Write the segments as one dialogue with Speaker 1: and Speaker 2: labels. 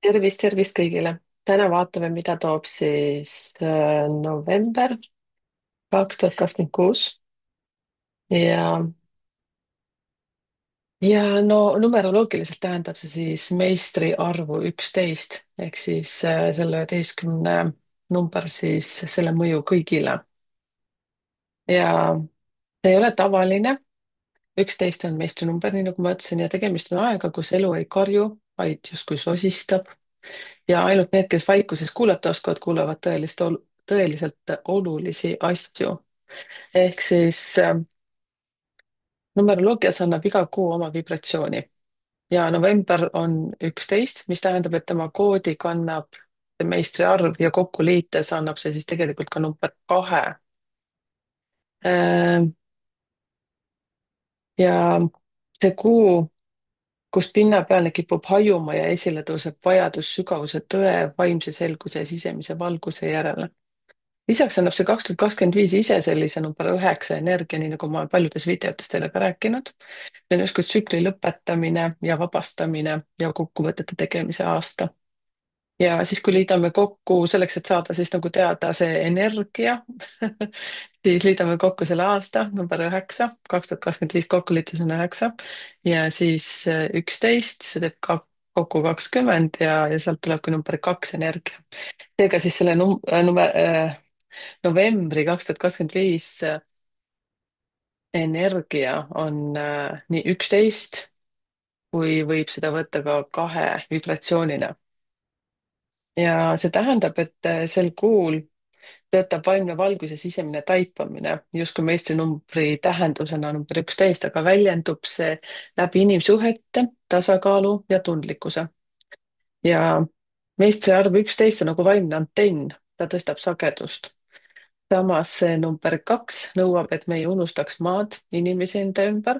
Speaker 1: Tervist, tervist kõigile. Täna vaatame, mida toob november 2026 ja, ja no numeroloogiliselt tähendab see siis meistri arvu 11 ehk siis selle 11 number siis selle mõju kõigile. Ja see ei ole tavaline, 11 on meistrinumber, nii nagu ma ütlesin, ja tegemist on aega, kus elu ei karju, vaid justkui sosistab ja ainult need, kes vaikuses kuulata oskavad, kuulevad tõeliselt olulisi asju. Ehk siis numeroloogias annab iga kuu oma vibratsiooni ja november on 11, mis tähendab, et tema koodi kannab meistri arv ja kokku liites annab see siis tegelikult ka number 2. Ja see kuu, kus pinnapealne kipub hajuma ja esile tõuseb vajadus sügavuse tõe, vaimse selguse ja sisemise valguse järele. Lisaks annab see 2025 ise sellise number 9 energia, nii nagu ma olen paljudes videotes teile ka rääkinud. See on justkui tsükli lõpetamine ja vabastamine ja kokkuvõtete tegemise aasta. Ja siis, kui liidame kokku selleks, et saada siis nagu teada see energia, siis liidame kokku selle aasta number 9, 2025 kokkuliites on 9 ja siis 11, see teeb ka kokku 20 ja sealt tuleb ka number 2 energia. Seega siis selle novembri 2025 energia on nii 11 kui võib seda võtta ka 2 vibratsioonina. Ja see tähendab, et sel kuul töötab vaimne valgus ja sisemine taipamine justkui meistrinumbri tähendusena number 11, aga väljendub see läbi inimsuhete, tasakaalu ja tundlikkuse. Ja meistri arv 11 on nagu vaimne antenn, ta tõstab sagedust. Samas see number 2 nõuab, et me ei unustaks maad, inimesi enda ümber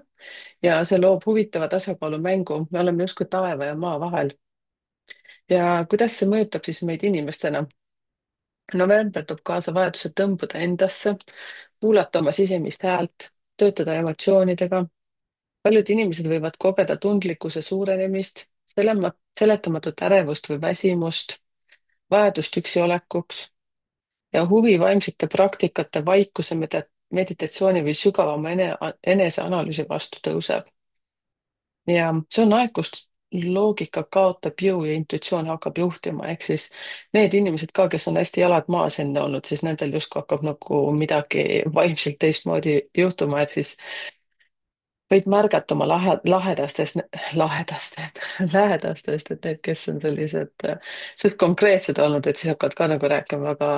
Speaker 1: ja see loob huvitava tasakaalu mängu. Me oleme justkui taeva ja maa vahel. Ja kuidas see mõjutab siis meid inimestena? November toob kaasa vajaduse tõmbuda endasse, kuulata oma sisemist häält, töötada emotsioonidega. Paljud inimesed võivad kogeda tundlikkuse suurenemist, seletamatut ärevust või väsimust, vajadust üksi olekuks ja huvi vaimsete praktikate, vaikuse, meditatsiooni või sügavama eneseanalüüsi vastu tõuseb. Ja see on aeg, kus loogika kaotab jõu ja intuitsioon hakkab juhtima, ehk siis need inimesed ka, kes on hästi jalad maas enne olnud, siis nendel justkui hakkab nagu midagi vaimselt teistmoodi juhtuma, et siis võid märgata oma lähedastest, et need, kes on sellised suht konkreetsed olnud, et siis hakkavad ka nagu rääkima väga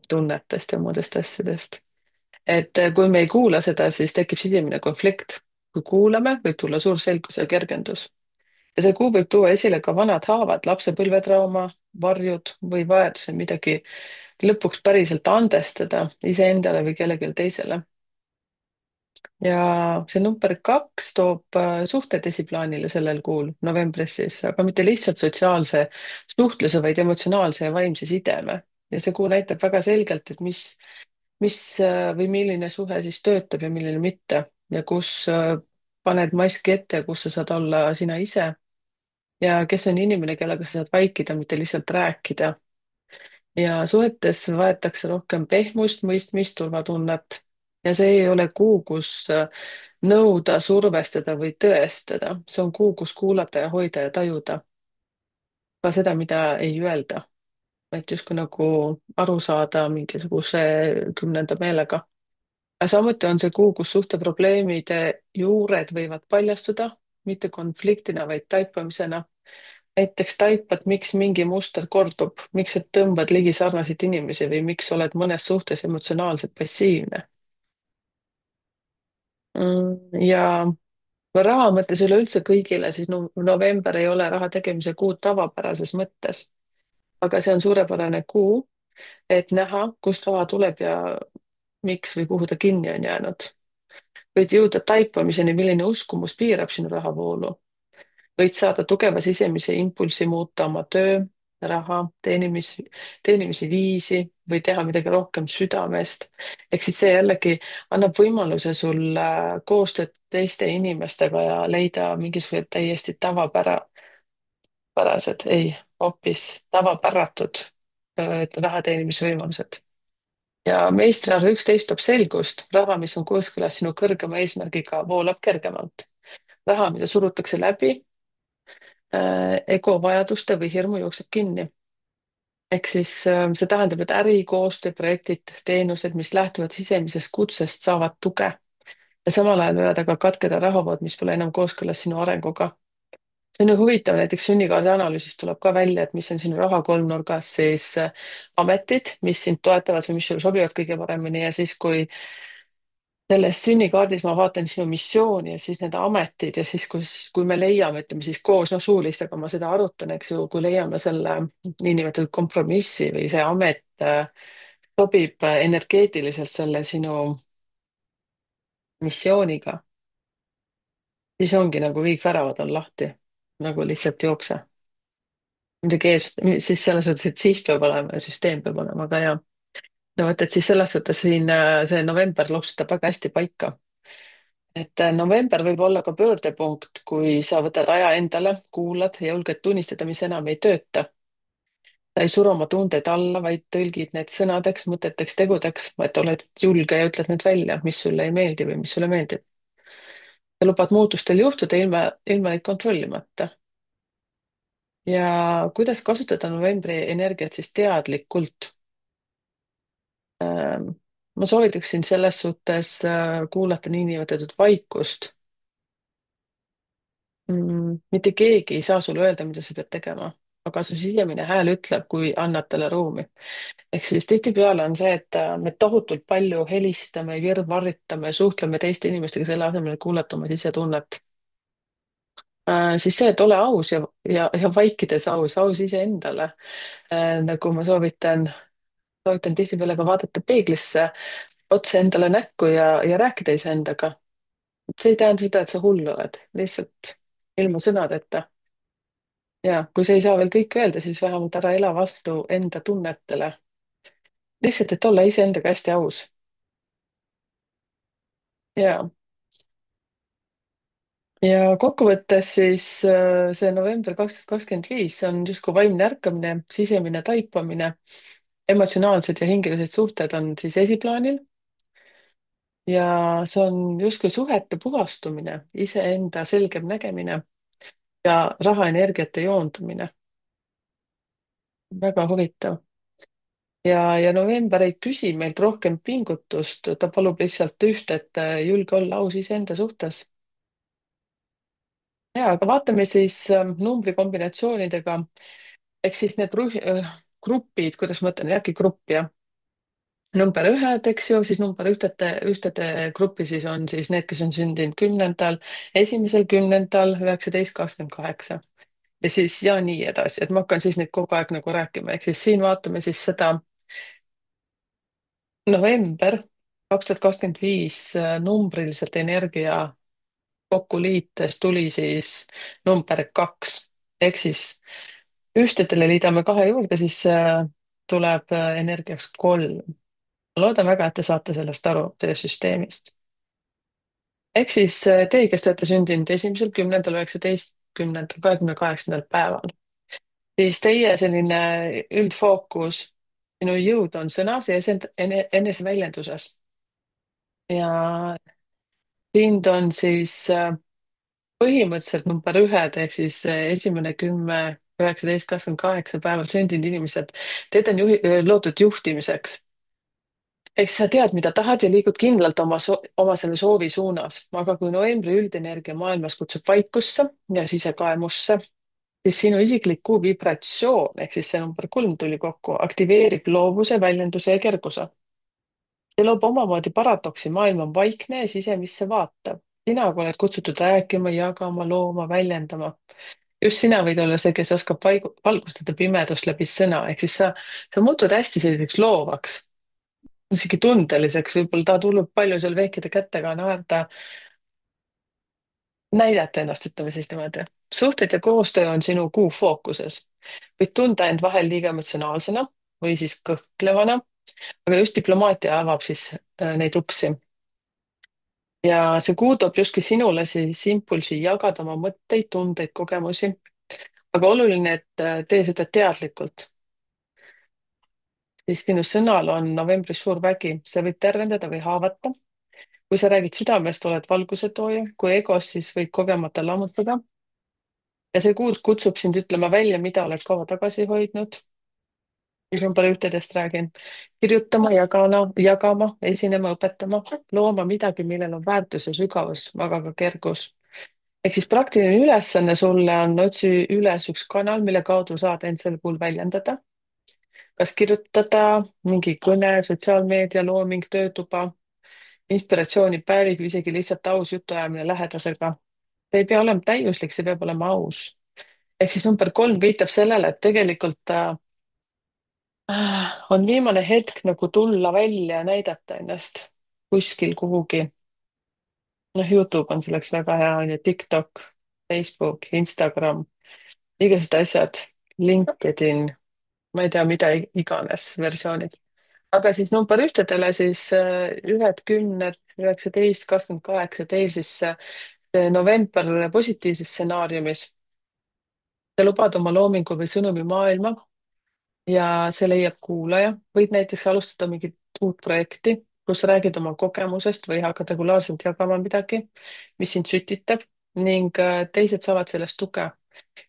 Speaker 1: tunnetest ja muudest asjadest. Et kui me ei kuula seda, siis tekib sisemine konflikt. Kui kuulame, võib tulla suur selgus ja kergendus. Ja see kuu võib tuua esile ka vanad haavad, lapse põlvetrauma, varjud või vajaduse midagi lõpuks päriselt andestada iseendale või kellelegi teisele. Ja see number 2 toob suhted esiplaanile sellel kuul, novembris siis, aga mitte lihtsalt sotsiaalse suhtluse, vaid emotsionaalse ja vaimse sideme. Ja see kuu näitab väga selgelt, et mis või milline suhe siis töötab ja milline mitte ja kus paned maski ette ja kus sa saad olla sina ise ja kes on inimene, kellega sa saad vaikida, mitte lihtsalt rääkida. Ja suhetes võetakse rohkem pehmust, mõistmist, turvatunnet. Ja see ei ole kuu, kus nõuda, survestada või tõestada. See on kuu, kus kuulata ja hoida ja tajuda ka seda, mida ei öelda. Et justkui nagu aru saada mingisuguse kümnenda meelega. Aga samuti on see kuu, kus suhteprobleemide juured võivad paljastuda, mitte konfliktina, vaid taipamisena. Näiteks taipad, miks mingi muster kordub, miks sa tõmbad ligi sarnaseid inimesi või miks oled mõnes suhtes emotsionaalselt passiivne. Ja raha mõttes üleüldse kõigile, siis november ei ole raha tegemise kuu tavapärases mõttes, aga see on suurepärane kuu, et näha, kust raha tuleb ja miks või kuhu ta kinni on jäänud. Võid jõuda taipamiseni, milline uskumus piirab sinu rahavoolu. Võid saada tugeva sisemise impulsi muuta oma töö, raha, teenimise viisi või teha midagi rohkem südamest. Ehk siis see jällegi annab võimaluse sul koostööd teiste inimestega ja leida mingisugused täiesti pärased, ei. hoopis tavapäratud raha teenimisvõimalused. ja meistriarv 11 toob selgust, raha, mis on kooskõlas sinu kõrgema eesmärgiga, voolab kergemalt. raha, mida surutakse läbi, ego vajaduste või hirmu jookseb kinni. ehk siis see tähendab, et äri, koostöö, projektid, teenused, mis lähtuvad sisemisest kutsest, saavad tuge ja samal ajal võivad aga katkeda rahavood, mis pole enam kooskõlas sinu arenguga. See on ju huvitav, näiteks sünnikaardi analüüsist tuleb ka välja, et mis on sinu raha kolmnurgas, siis ametid, mis sind toetavad või mis sulle sobivad kõige paremini ja siis, kui selles sünnikaardis ma vaatan sinu missiooni ja siis need ametid ja siis, kui me leiame, ütleme siis koos, noh, suulistega ma seda arutan, eks ju, kui leiame selle niinimetatud kompromissi või see amet sobib energeetiliselt selle sinu missiooniga, siis ongi nagu kõik väravad on lahti, nagu lihtsalt jookse. Muidugi ees, siis selles suhtes, et siht peab olema ja süsteem peab olema ka hea. no vot, et siis selles suhtes siin see november loksutab väga hästi paika. et november võib olla ka pöördepunkt, kui sa võtad aja endale, kuulad ja julged tunnistada, mis enam ei tööta. sa ei suru oma tundeid alla, vaid tõlgid need sõnadeks, mõteteks, tegudeks, et oled julge ja ütled need välja, mis sulle ei meeldi või mis sulle meeldib. sa lubad muutustel juhtuda ilma neid kontrollimata. ja kuidas kasutada novembri energiat siis teadlikult? ma soovitaksin selles suhtes kuulata niinimetatud vaikust. Mitte keegi ei saa sulle öelda, mida sa pead tegema, aga su sisemine hääl ütleb, kui annad talle ruumi. ehk siis tihtipeale on see, et me tohutult palju helistame, virvarritame, suhtleme teiste inimestega selle asemel, et kuulata oma sisetunnet. Siis see, et ole aus ja vaikides aus iseendale. Nagu ma soovitan tihtipeale ka vaadata peeglisse otse endale näkku ja rääkida iseendaga. see ei tähenda seda, et sa hull oled, lihtsalt ilma sõnadeta. ja kui sa ei saa veel kõike öelda, siis vähemalt ära ela vastu enda tunnetele. lihtsalt, et olla iseendaga hästi aus. ja, ja kokkuvõttes siis see november 2025 on justkui vaimne ärkamine, sisemine taipamine, emotsionaalsed ja hingelised suhted on siis esiplaanil ja see on justkui suhete puhastumine, iseenda selgem nägemine ja rahaenergiate joondumine. väga huvitav. ja november ei küsi meilt rohkem pingutust, ta palub lihtsalt üht, et julge olla aus iseenda suhtes. ja, aga vaatame siis numbrikombinatsioonidega, ehk siis need grupid, kuidas ma ütlen, äkki grupp jah. number ühed, eks ju, siis number ühtede gruppi siis on siis need, kes on sündinud 10., 1., 10., 19, 28 ja siis ja nii edasi, et ma hakkan siis neid kogu aeg nagu rääkima, ehk siis siin vaatame siis seda november 2025 numbriliselt energia kokku liites tuli siis number 2 ehk siis ühtedele liidame 2 juurde, siis tuleb energiaks 3. ma loodan väga, et te saate sellest aru, sellest süsteemist. ehk siis teie, kes te olete sündinud 1., 10., 19., 28. päeval, siis teie selline üldfookus, sinu jõud on sõnas ja eneseväljenduses. ja sind on siis põhimõtteliselt number ühed ehk siis 1., 10., 19, 28 päeval sündinud inimesed, teid on loodud juhtimiseks. ehk sa tead, mida tahad ja liigud kindlalt oma selle soovi suunas, aga kui novembri üldenergia maailmas kutsub vaikusse ja sisekaemusse, siis sinu isiklik kuu vibratsioon ehk siis see number 3 tuli kokku, aktiveerib loovuse, väljenduse ja kerguse. see loob omamoodi paradoksi, maailm on vaikne ja sisemisse vaatav. sina aga oled kutsutud rääkima, jagama, looma, väljendama. just sina võid olla see, kes oskab valgustada pimedust läbi sõna, ehk siis sa muutud hästi selliseks loovaks, isegi tundeliseks, võib-olla ta tuleb palju seal vehkida kätega, naerda, näidata ennast, ütleme siis niimoodi. suhted ja koostöö on sinu kuu fookuses. võid tunda end vahel liiga emotsionaalsena või siis kõhklevana, aga just diplomaatia avab siis neid uksi. ja see kuu toob justkui sinule siis impulsi jagada oma mõtteid, tundeid, kogemusi. aga oluline, et tee seda teadlikult. siis sinu sõnal on novembris suur vägi, see võib tervendada või haavata. kui sa räägid südamest, oled valguse tooja, kui egos, siis võid kogemata lammutada. ja see kuus kutsub sind ütlema välja, mida oled kaua tagasi hoidnud. siis number ühtedest räägin. kirjutama, jagama, esinema, õpetama, looma midagi, millel on väärtus ja sügavus, aga ka kergus. ehk siis praktiline ülesanne sulle on otsi üles üks kanal, mille kaudu saad end sel kuul väljendada. kas kirjutada, mingi kõne, sotsiaalmeedia looming, töötuba, inspiratsioonipäevik või isegi lihtsalt aus jutuajamine lähedasega. see ei pea olema täiuslik, see peab olema aus. ehk siis number kolm viitab sellele, et tegelikult on viimane hetk nagu tulla välja ja näidata ennast kuskil kuhugi. noh, Youtube on selleks väga hea, on ju, TikTok, Facebook, Instagram, igasugused asjad, LinkedIn, ma ei tea, mida iganes versioonid. aga siis number ühtedele siis ühed, kümned, 19, 28, teil siis november positiivses stsenaariumis. sa lubad oma loomingu või sõnumi maailma ja see leiab kuulaja. võid näiteks alustada mingit uut projekti, kus räägid oma kogemusest või hakkad regulaarselt jagama midagi, mis sind sütitab ning teised saavad sellest tuge.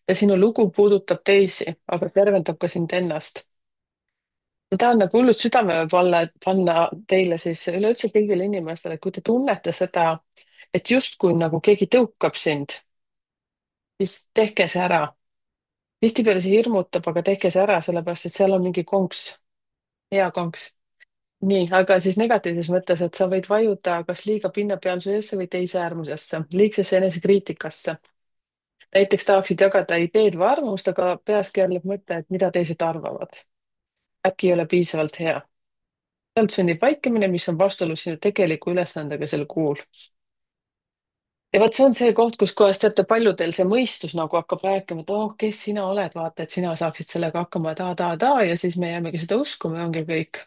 Speaker 1: ja sinu lugu puudutab teisi, aga tervendab ka sind ennast. ma tahan nagu hullult südamele panna teile siis üleüldse kõigile inimestele, et kui te tunnete seda, et justkui nagu keegi tõukab sind, siis tehke see ära. Tihtipeale see hirmutab, aga tehke see ära, sellepärast et seal on mingi konks, hea konks. nii, aga siis negatiivses mõttes, et sa võid vajuda kas liiga pinnapealsusesse või teise äärmusesse, liigsesse enesekriitikasse. näiteks tahaksid jagada ideed või arvamust, aga peas keerleb mõte, et mida teised arvavad. äkki ei ole piisavalt hea. sealt sünnib vaikimine, mis on vastuolus sinu tegeliku ülesandega sel kuul. ja vot see on see koht, kus kohas teate, paljudel see mõistus nagu hakkab rääkima, et oh, kes sina oled, vaata, et sina saaksid sellega hakkama ja siis me jäämegi seda uskuma ja ongi kõik.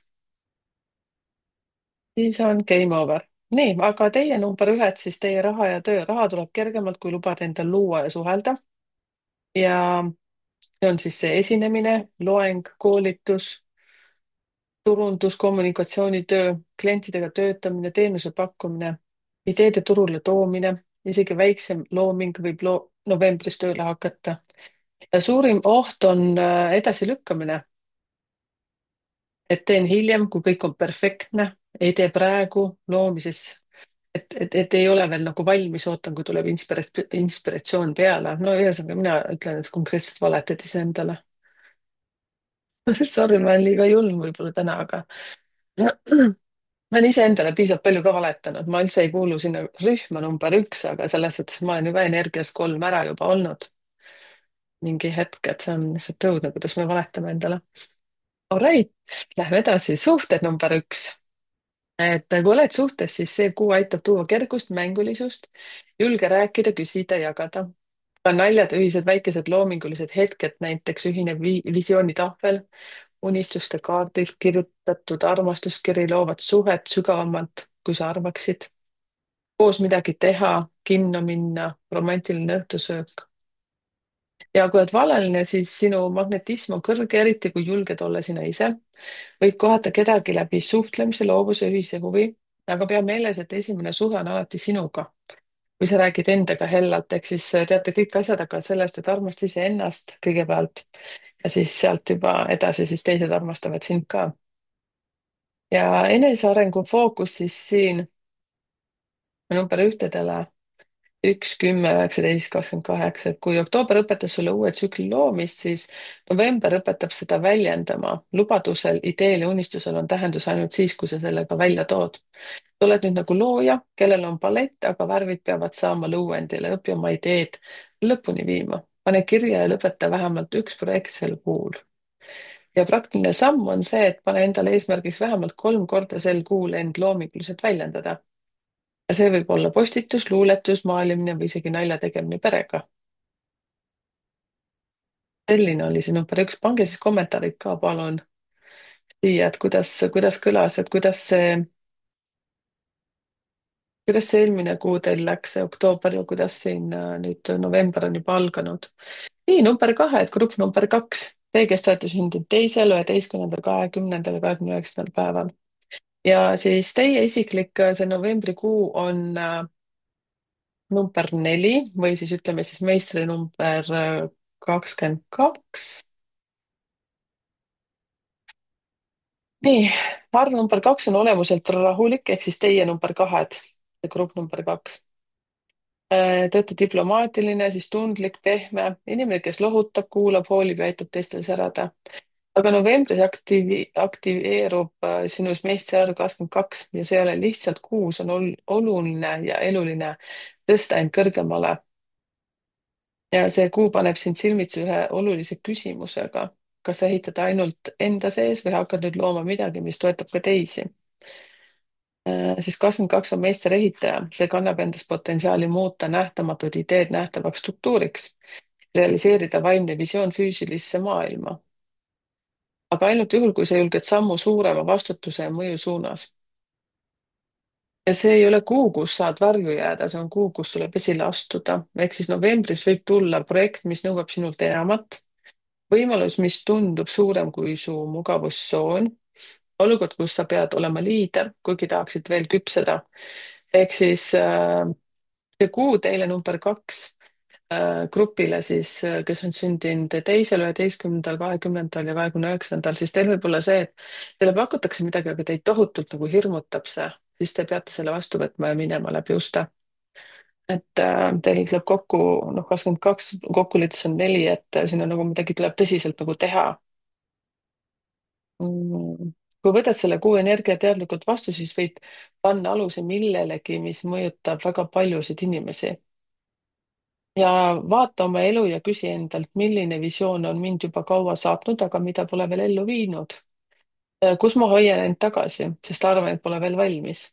Speaker 1: siis on game over. nii, aga teie number ühed, siis teie raha ja töö. raha tuleb kergemalt, kui lubada endal luua ja suhelda. ja see on siis see esinemine, loeng, koolitus, turundus, kommunikatsioonitöö, klientidega töötamine, teenuse pakkumine, ideede turule toomine, isegi väiksem looming võib novembris tööle hakata. ja suurim oht on edasilükkamine, et teen hiljem, kui kõik on perfektne, ei tee praegu loomises, et ei ole veel nagu valmis, ootan, kui tuleb inspiratsioon peale. no ühesõnaga, mina ütlen, et konkreetselt valetad iseendale. Sorry, ma olen liiga julm võib-olla täna, aga ma olen iseendale piisavalt palju ka valetanud, ma üldse ei kuulu sinna rühma number üks, aga selles suhtes ma olen ju ka energias kolm ära juba olnud mingi hetk, et see on lihtsalt õudne, kuidas me valetame endale. Alright, lähme edasi, suhted number üks. et kui oled suhtes, siis see kuu aitab tuua kergust, mängulisust, julge rääkida, küsida, jagada. ka naljad, ühised väikesed loomingulised hetked, näiteks ühine visioonitahvel, unistuste kaardilt kirjutatud armastuskiri loovad suhet sügavamalt, kui sa arvaksid. koos midagi teha, kinno minna, romantiline õhtusöök. ja kui oled vallaline, siis sinu magnetism on kõrge, eriti kui julged olla sina ise. võid kohata kedagi läbi suhtlemise, loovuse, ühise huvi, aga pea meeles, et esimene suhe on alati sinuga. kui sa räägid endaga hellalt, ehk siis teate, kõik asjad hakkavad sellest, et armasta iseennast kõigepealt ja siis sealt juba edasi, siis teised armastavad sind ka. ja enesearengu fookus siis siin number ühtedele üks, 10, 19, 28, et kui oktoober õpetas sulle uue tsükli loomist, siis november õpetab seda väljendama. lubadusel, ideel ja unistusel on tähendus ainult siis, kui sa selle ka välja tood. sa oled nüüd nagu looja, kellel on palett, aga värvid peavad saama lõuendile, õpi oma ideed lõpuni viima. pane kirja ja lõpeta vähemalt üks projekt sel kuul. ja praktiline samm on see, et pane endale eesmärgiks vähemalt 3 korda sel kuul end loominguliselt väljendada. ja see võib olla postitus, luuletus, maalimine või isegi nalja tegemine perega. selline oli see number üks. pange siis kommentaarid ka palun siia, et kuidas kõlas, et kuidas see kuidas see eelmine kuu teil läks, see oktoober ja kuidas siin nüüd november on juba alganud? nii, number kahe, et grupp number kaks. Te, kes te olete sündinud 2., 11., 20., 29. päeval. ja siis teie isiklik see novembrikuu on number 4 või siis ütleme siis meistri number 22. nii, arv number 2 on olemuselt rahulik ehk siis teie number kahed, grupp number 2. Te olete diplomaatiline, siis tundlik, pehme, inimene, kes lohutab, kuulab, hoolib ja aitab teistel särada. aga novembris aktiveerub sinus meistriarv 22 ja see ei ole lihtsalt kuus, on oluline ja eluline tõsta end kõrgemale. ja see kuu paneb sind silmitsi ühe olulise küsimusega. kas sa ehitad ainult enda sees või hakkad nüüd looma midagi, mis toetab ka teisi? siis 22 on meisterehitaja, see kannab endas potentsiaali muuta nähtamatud ideed nähtavaks struktuuriks, realiseerida vaimne visioon füüsilisse maailma. aga ainult juhul, kui sa julged sammu suurema vastutuse ja mõju suunas. ja see ei ole kuu, kus saad varju jääda, see on kuu, kus tuleb esile astuda. ehk siis novembris võib tulla projekt, mis nõuab sinult enamat, võimalus, mis tundub suurem kui su mugavustsoon, olukord, kus sa pead olema liider, kuigi tahaksid veel küpseda. ehk siis see kuu teile number 2 grupile siis, kes on sündinud 2., 11., 20. ja 29., siis teil võib olla see, et teile pakutakse midagi, aga teid tohutult nagu hirmutab see, siis te peate selle vastu võtma ja minema läbi uste. et teil tuleb kokku, noh, 22 kokkuliites on 4, et siin on nagu midagi tuleb tõsiselt nagu teha. Mm. kui võtad selle kuu energia teadlikult vastu, siis võid panna aluse millelegi, mis mõjutab väga paljusid inimesi. ja vaata oma elu ja küsi endalt, milline visioon on mind juba kaua saatnud, aga mida pole veel ellu viinud. kus ma hoian end tagasi, sest arvan, et pole veel valmis.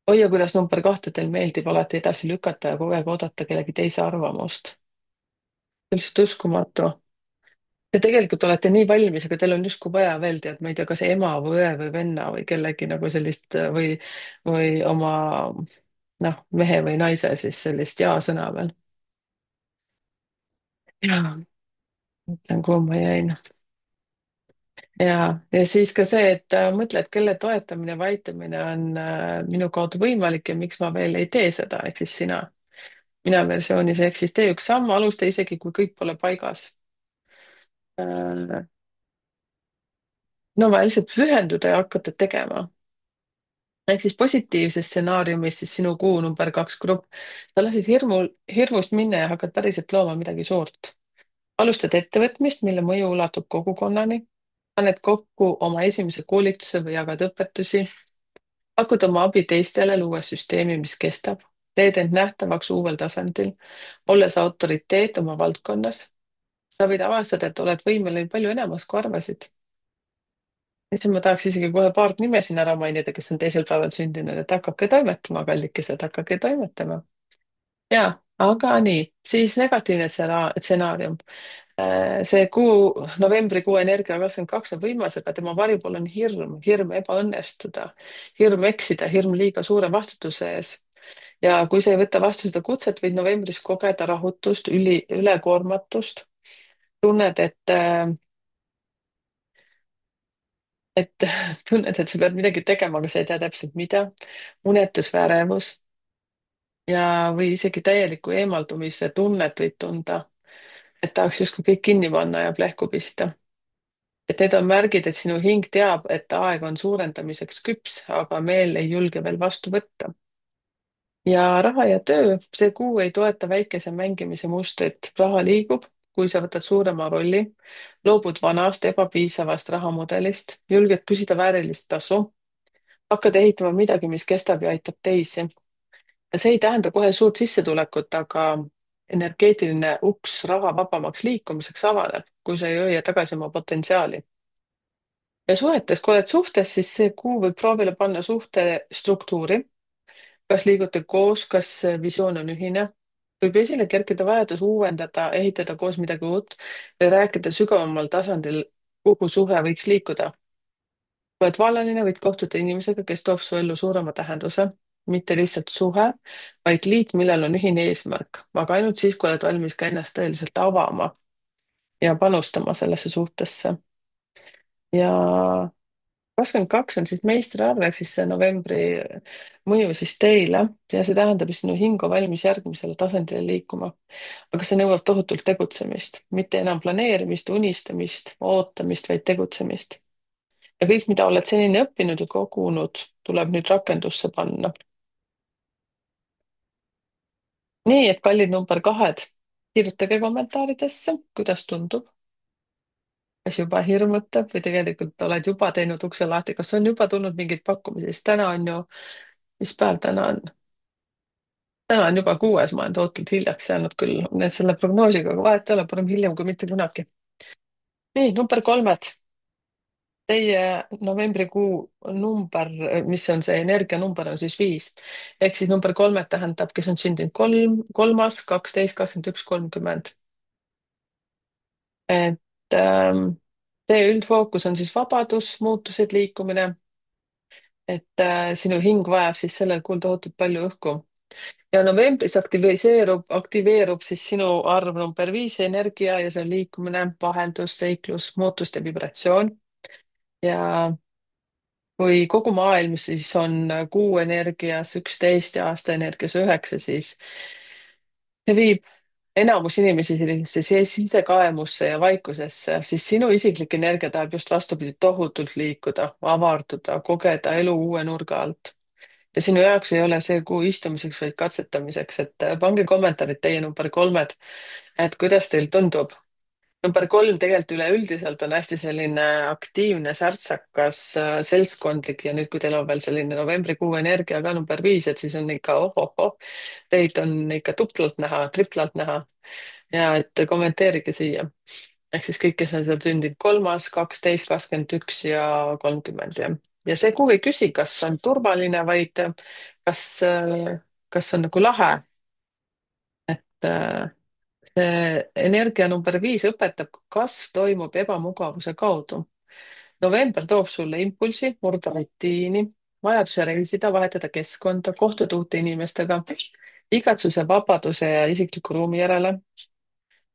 Speaker 1: hoia, kuidas number 2 teil meeldib alati edasi lükata ja kogu aeg oodata kellegi teise arvamust. See on lihtsalt uskumatu. Te tegelikult olete nii valmis, aga teil on justkui vaja veel tead, ma ei tea, kas ema või õe või venna või kellegi nagu sellist või oma noh, mehe või naise siis sellist ja-sõna veel. jaa, mõtlen, kuhu ma jäin. ja siis ka see, et mõtle, et kelle toetamine või aitamine on minu kaudu võimalik ja miks ma veel ei tee seda, ehk siis sina. mina versioonis, ehk siis tee üks samm, alusta isegi, kui kõik pole paigas. no vaja lihtsalt pühenduda ja hakata tegema. ehk siis positiivses stsenaariumis siis sinu kuu number 2 grupp, sa lasid hirmust minna ja hakkad päriselt looma midagi suurt. alustad ettevõtmist, mille mõju ulatub kogukonnani, paned kokku oma esimese koolituse või jagad õpetusi, pakud oma abi teistele, luues süsteemi, mis kestab, teed end nähtavaks uuel tasandil, olles autoriteet oma valdkonnas. sa võid avastada, et oled võimeline palju enamaks, kui arvasid. ja siis ma tahaks isegi kohe paar nime siin ära mainida, kes on teisel päeval sündinud, et hakake toimetama, kallikesed, hakake toimetama. ja, aga nii, siis negatiivne stsenaarium. see kuu, novembrikuu energia 22 on võimas, aga tema varjupool on hirm, hirm ebaõnnestuda, hirm eksida, hirm liiga suure vastutuse ees. ja kui sa ei võta vastu seda kutset, võid novembris kogeda rahutust, ülekoormatust, tunned, et tunned, et sa pead midagi tegema, aga sa ei tea täpselt, mida. unetusvärevus ja, või isegi täieliku eemaldumise tunnet võid tunda, et tahaks justkui kõik kinni panna ja plehku pista. et need on märgid, et sinu hing teab, et aeg on suurendamiseks küps, aga meel ei julge veel vastu võtta. ja raha ja töö, see kuu ei toeta väikese mängimise mustrit, raha liigub, kui sa võtad suurema rolli, loobud vanast ebapiisavast rahamudelist, julged küsida väärilist tasu, hakkad ehitama midagi, mis kestab ja aitab teisi. ja see ei tähenda kohe suurt sissetulekut, aga energeetiline uks raha vabamaks liikumiseks avaneb, kui sa ei hoia tagasi oma potentsiaali. ja suhetes, kui oled suhtes, siis see kuu võib proovile panna suhte struktuuri. kas liigute koos, kas visioon on ühine? võib esile kerkida vajadus uuendada, ehitada koos midagi uut või rääkida sügavamal tasandil, kuhu suhe võiks liikuda. kui oled vallaline, võid kohtuda inimesega, kes toob su ellu suurema tähenduse. mitte lihtsalt suhe, vaid liit, millel on ühine eesmärk, aga ainult siis, kui oled valmis ka ennast tõeliselt avama ja panustama sellesse suhtesse. ja 22 on siis meistriarv ehk siis see novembri mõju siis teile ja see tähendab, et sinu hing on valmis järgmisele tasandile liikuma. aga see nõuab tohutult tegutsemist, mitte enam planeerimist, unistamist, ootamist, vaid tegutsemist. ja kõik, mida oled senini õppinud ja kogunud, tuleb nüüd rakendusse panna. nii et kallid number kahed, kirjutage kommentaaridesse, kuidas tundub, kas juba hirmutab või tegelikult oled juba teinud ukse lahti, kas on juba tulnud mingeid pakkumisi, sest täna on ju, mis päev täna on? täna on juba 6, ma olen tohutult hiljaks jäänud küll selle prognoosiga, aga vahet ei ole, parem hiljem kui mitte kunagi. nii, number kolmed. Teie novembrikuu number, mis on see energianumber, on siis 5. ehk siis number kolmed tähendab, kes on sündinud 3., 12, 21, 30. et teie üldfookus on siis vabadus, muutused, liikumine. Sinu hing vajab siis sellel kuul tohutult palju õhku. ja novembris aktiveerub siis sinu arv number 5, energia, ja see on liikumine, vahendus, seiklus, muutuste vibratsioon. ja kui kogu maailm siis on kuu energias 11 ja aasta energias 9, siis see viib enamus inimesi sellisesse sisekaemusse ja vaikusesse, siis sinu isiklik energia tahab just vastupidi tohutult liikuda, avarduda, kogeda elu uue nurga alt. ja sinu jaoks ei ole see kuu istumiseks, vaid katsetamiseks, et pange kommentaarid teie number kolmed, et kuidas teil tundub. number 3 tegelikult üleüldiselt on hästi selline aktiivne, särtsakas, seltskondlik, ja nüüd, kui teil on veel selline novembrikuu energia ka number 5, et siis on ikka ohohoh, teid on ikka duplalt näha, triplalt näha. ja et kommenteerige siia. ehk siis kõik, kes on seal sündinud 3., 12, 21 ja 30, jah. ja see kuu ei küsi, kas on turvaline, vaid kas on nagu lahe. äh, See energia number 5 õpetab, kasv toimub ebamugavuse kaudu. november toob sulle impulsi murda rutiini, vajaduse reisida, vahetada keskkonda, kohtuda uute inimestega, igatsuse, vabaduse ja isikliku ruumi järele,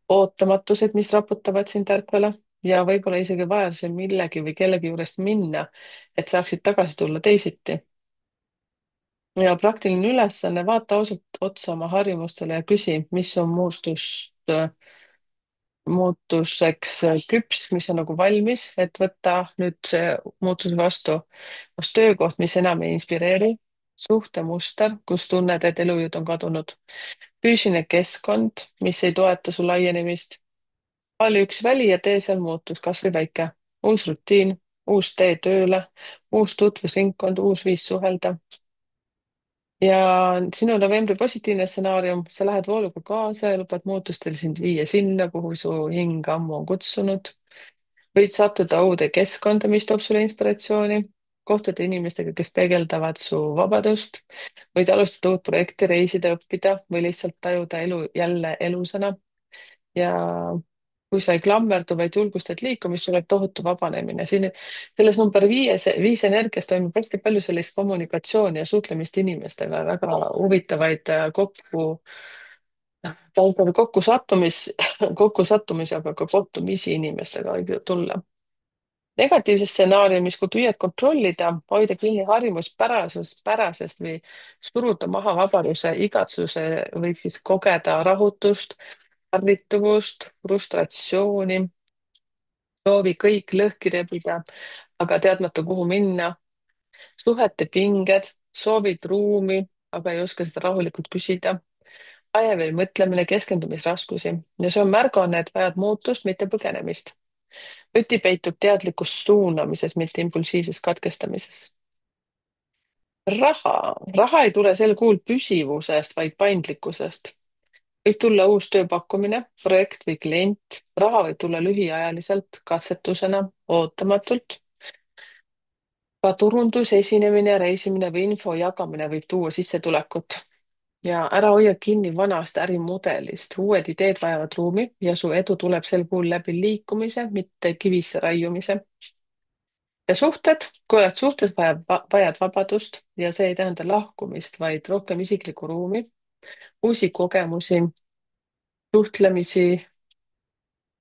Speaker 1: ootamatused, mis raputavad sind ärkvele, ja võib-olla isegi vajaduse millegi või kellegi juurest minna, et saaksid tagasi tulla teisiti. ja praktiline ülesanne, vaata ausalt otsa oma harjumustele ja küsi, mis on muutuseks küps, mis on nagu valmis, et võtta nüüd see muutus vastu. kas töökoht, mis enam ei inspireeri, suhtemuster, kus tunned, et elujõud on kadunud, füüsiline keskkond, mis ei toeta su laienemist, vali üks väli ja tee seal muutus, kas või väike, uus rutiin, uus tee tööle, uus tutvusringkond, uus viis suhelda. ja sinu novembri positiivne stsenaarium, sa lähed vooluga kaasa ja lubad muutustel sind viia sinna, kuhu su hing ammu on kutsunud. võid sattuda uude keskkonda, mis toob sulle inspiratsiooni, kohtuda inimestega, kes peegeldavad su vabadust, võid alustada uut projekti, reisida, õppida või lihtsalt tajuda elu jälle elusana. ja kui sa ei klammerdu, vaid julgustad liikumist, tuleb tohutu vabanemine. siin selles number 5 energias toimub hästi palju sellist kommunikatsiooni ja suhtlemist inimestega, väga huvitavaid kokkusattumisi, aga ka kohtumisi inimestega võib ju tulla. negatiivses stsenaariumis, kui püüad kontrollida, hoida kinni harjumuspärasest või suruda maha vabaduse igatsuse, võib siis kogeda rahutust, ärrituvust, frustratsiooni, soovi kõik lõhki rebida, aga teadmata, kuhu minna, suhete pinged, soovid ruumi, aga ei oska seda rahulikult küsida, ajaväel mõtlemine, keskendumisraskusi, ja see on märguanne, et vajad muutust, mitte põgenemist. võti peitub teadlikus suunamises, mitte impulsiivses katkestamises. raha ei tule sel kuul püsivusest, vaid paindlikkusest. võib tulla uus tööpakkumine, projekt või klient, raha võib tulla lühiajaliselt, katsetusena, ootamatult. ka turundus, esinemine, reisimine või info jagamine võib tuua sissetulekut. ja ära hoia kinni vanast ärimudelist, uued ideed vajavad ruumi ja su edu tuleb sel kuul läbi liikumise, mitte kivisse raiumise. ja suhted, kui oled suhtes, vajad vabadust ja see ei tähenda lahkumist, vaid rohkem isiklikku ruumi, uusi kogemusi, suhtlemisi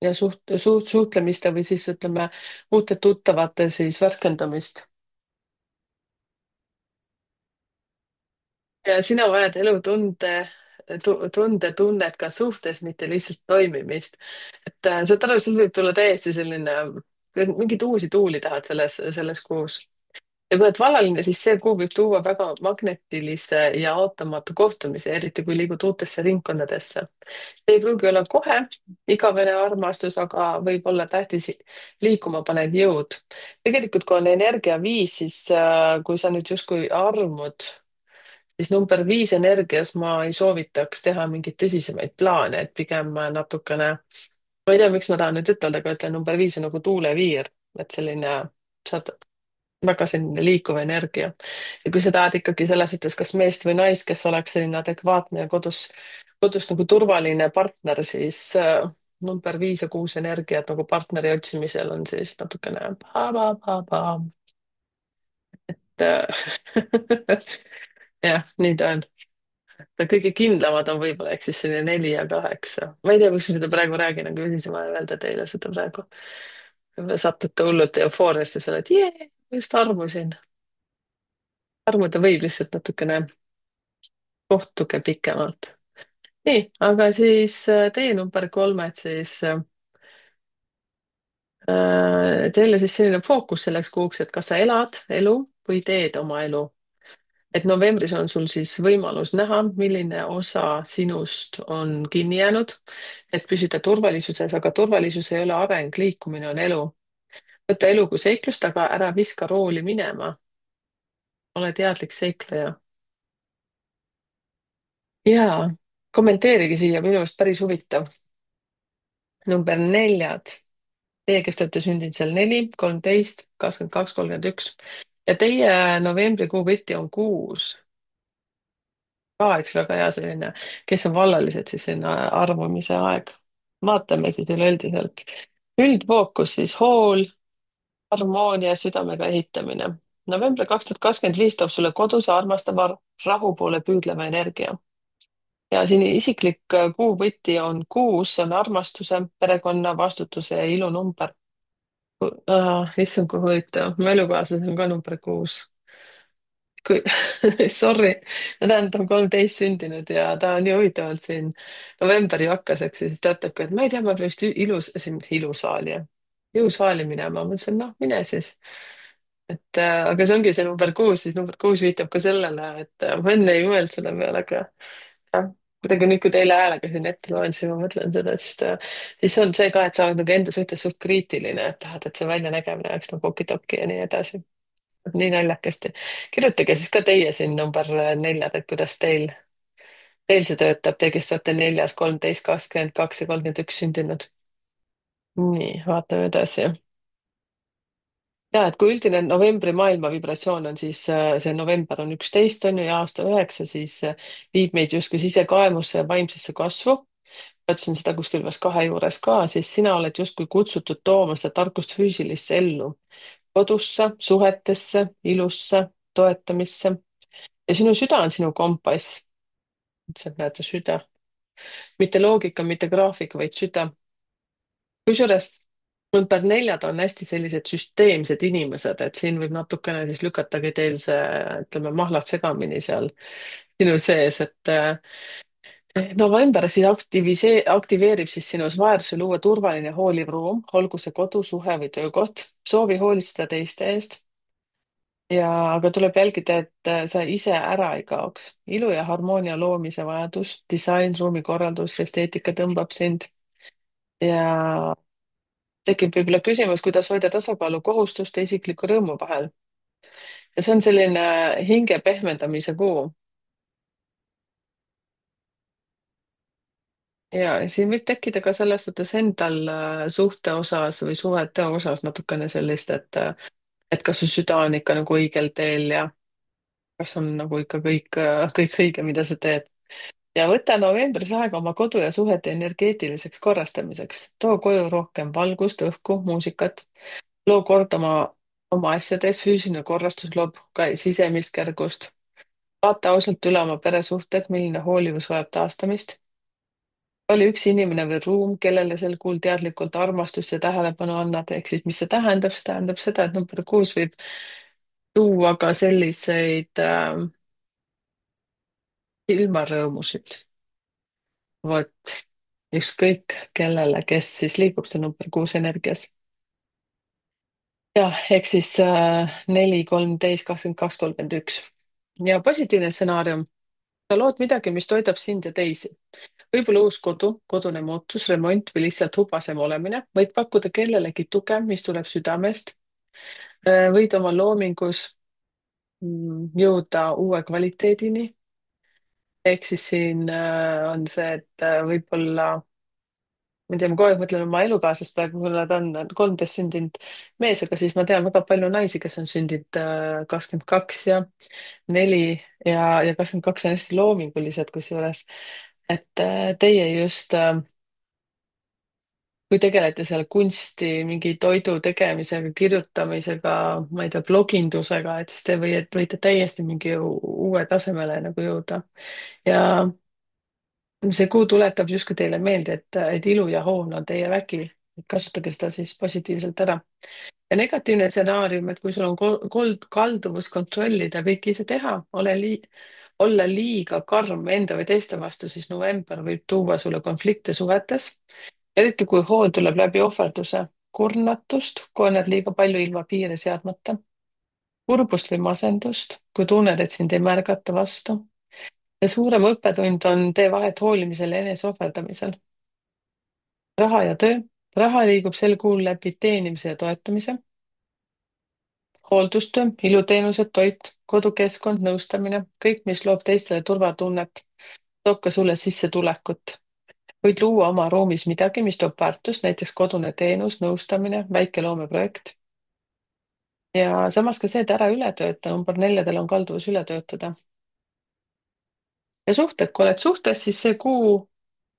Speaker 1: ja suhtlemiste või siis ütleme, uute tuttavate siis värskendamist. Ja sina vajad elutunde, tunnet ka suhtes, mitte lihtsalt toimimist. et saad aru, sul võib tulla täiesti selline, mingeid uusi tuuli tahad selles kuus. Ja kui oled vallaline, siis see kuu võib tuua väga magnetilise ja ootamatu kohtumise, eriti kui liigud uutesse ringkondadesse. See ei pruugi olla kohe igavene armastus, aga võib olla tähtis liikuma panev jõud. tegelikult, kui on energia viis, siis kui sa nüüd justkui armud, siis number viis energias ma ei soovitaks teha mingeid tõsisemaid plaane, et pigem natukene, ma ei tea, miks ma tahan nüüd ütelda, aga ütlen, number viis on nagu tuuleviir, et selline, saad väga selline liikuv energia. ja kui sa tahad ikkagi selles suhtes, kas meest või naist, kes oleks selline adekvaatne ja kodus nagu turvaline partner, siis number viis ja kuus energiat nagu partneri otsimisel on siis natukene jah, nii ta on. ta kõige kindlamad on võib-olla ehk siis selline 4 ja 8. ma ei tea, miks ma seda praegu räägin, aga siis on vaja öelda teile seda praegu. võib-olla satute hullult eufooriasse, sa oled, jee, just armusin. armuda võib lihtsalt natukene, kohtuge pikemalt. nii, aga siis teie number kolmed siis teile siis selline fookus selleks kuuks, et kas sa elad elu või teed oma elu. et novembris on sul siis võimalus näha, milline osa sinust on kinni jäänud, et püsida turvalisuses, aga turvalisus ei ole areng, liikumine on elu. võta elu kui seiklust, aga ära viska rooli minema. ole teadlik seikleja. jaa, kommenteerige siia, minu arust päris huvitav. number neljad. Teie, kes te olete sündinud seal 4, 13, 22, 31 ja teie novembrikuu võti on 6. ka üks väga hea selline, kes on vallalised, siis selline armumise aeg. vaatame siis üleüldiselt. üldfookus siis hool, harmoonia, südamega ehitamine. november 2025 toob sulle koduse, armastava, rahu poole püüdleva energia. ja siin isiklik kuuvõti on 6, see on armastuse, perekonna, vastutuse ja ilu number. issand, kui huvitav, mu elukaaslasel on ka number 6. kui, sorry, ma tean, ta on 13 sündinud ja ta on nii huvitavalt siin novembri hakkaseks ja siis ta ütlebki, et ma ei tea, ma pean vist ilusaali, jõusaali minema. Ma mõtlesin, noh, mine siis. aga see ongi see number 6, siis number 6 viitab ka sellele, et ma enne ei mõelnud selle peale, aga jah, kuidagi nüüd, kui teile häälega siin ette loen, siis ma mõtlen seda, siis on see ka, et sa oled nagu enda suhtes suht kriitiline, et tahad, et see väljanägemine oleks nagu okidoki ja nii edasi. nii naljakasti. kirjutage siis ka teie siin number 4, et kuidas teil see töötab, te, kes olete 4, 13, 22 ja 31 sündinud. nii, vaatame edasi. ja, et kui üldine novembri maailma vibratsioon on, siis see november on 11 on ju ja aasta 9, siis viib meid justkui sisekaemusse ja vaimsesse kasvu. Ütlesin seda kuskil vast 2 juures ka, siis sina oled justkui kutsutud tooma seda tarkust füüsilisse ellu, kodusse, suhetesse, ilusse, toetamisse. ja sinu süda on sinu kompass. sealt näete süda, mitte loogika, mitte graafik, vaid süda. kusjuures number 4 on hästi sellised süsteemsed inimesed, et siin võib natukene siis lükatagi teil see, ütleme, mahlad segamini seal sinu sees, et november siis aktiveerib siis sinus vajaduse luua turvaline hooliv ruum, olgu see kodu, suhe või töökoht, soovi hoolitseda teiste eest. aga tuleb jälgida, et sa ise ära ei kaoks. ilu ja harmoonia loomise vajadus, disain, ruumikorraldus, esteetika tõmbab sind ja tekib võib-olla küsimus, kuidas hoida tasakaalu kohustuste ja isikliku rõõmu vahel. ja see on selline hinge pehmendamise kuu. ja siin võib tekkida ka selles suhtes endal suhte osas või suhete osas natukene sellist, et kas su süda on ikka nagu õigel teel ja kas on nagu ikka kõik õige, mida sa teed. ja võta novembris aega oma kodu ja suhete energeetiliseks korrastamiseks. too koju rohkem valgust, õhku, muusikat. loo kord oma asjades, füüsiline korrastus loob ka sisemist kergust. vaata ausalt üle oma peresuhted, milline hoolivus vajab taastamist. oli üks inimene või ruum, kellele sel kuul teadlikult armastust ja tähelepanu annad, ehk siis mis see tähendab seda, et number 6 võib tuua ka selliseid silmarõõmusid. vot, ükskõik kellele, kes siis liigub see number 6 energias. jah, ehk siis 4, 13, 22, 31. ja positiivne stsenaarium. sa lood midagi, mis toidab sind ja teisi. võib-olla uus kodu, kodune muutus, remont või lihtsalt hubasem olemine. võid pakkuda kellelegi tuge, mis tuleb südamest. võid oma loomingus jõuda uue kvaliteedini. ehk siis siin on see, et võib-olla ma ei tea, ma kogu aeg mõtlen oma elukaaslast praegu, kuna ta on 13 sündinud mees, aga siis ma tean väga palju naisi, kes on sündinud 22 ja 4 ja 22 on hästi loomingulised kusjuures. et teie just, kui tegelete seal kunsti, mingi toidu tegemisega, kirjutamisega, ma ei tea, blogindusega, et siis te võite täiesti mingi uue tasemele nagu jõuda. ja see kuu tuletab justkui teile meelde, et ilu ja hoon on teie vägi. kasutage seda siis positiivselt ära. ja negatiivne stsenaarium, et kui sul on kalduvus kontrollida, kõike ise teha, olla liiga karm enda või teiste vastu, siis november võib tuua sulle konflikte suhetes. eriti kui hool tuleb läbi ohverduse, kurnatust, kui annad liiga palju ilma piire seadmata, kurbust või masendust, kui tunned, et sind ei märgata vastu. ja suurem õppetund on tee vahet hoolimisel ja eneseohverdamisel. raha ja töö. raha liigub sel kuul läbi teenimise ja toetamise. hooldustöö, iluteenused, toit, kodukeskkond, nõustamine, kõik, mis loob teistele turvatunnet, toob ka sulle sissetulekut. võid luua oma ruumis midagi, mis toob väärtust, näiteks kodune teenus, nõustamine, väike loomeprojekt. ja samas ka see, et ära üle tööta, number 4-del on kalduvus üle töötada. ja suhted, kui oled suhtes, siis see kuu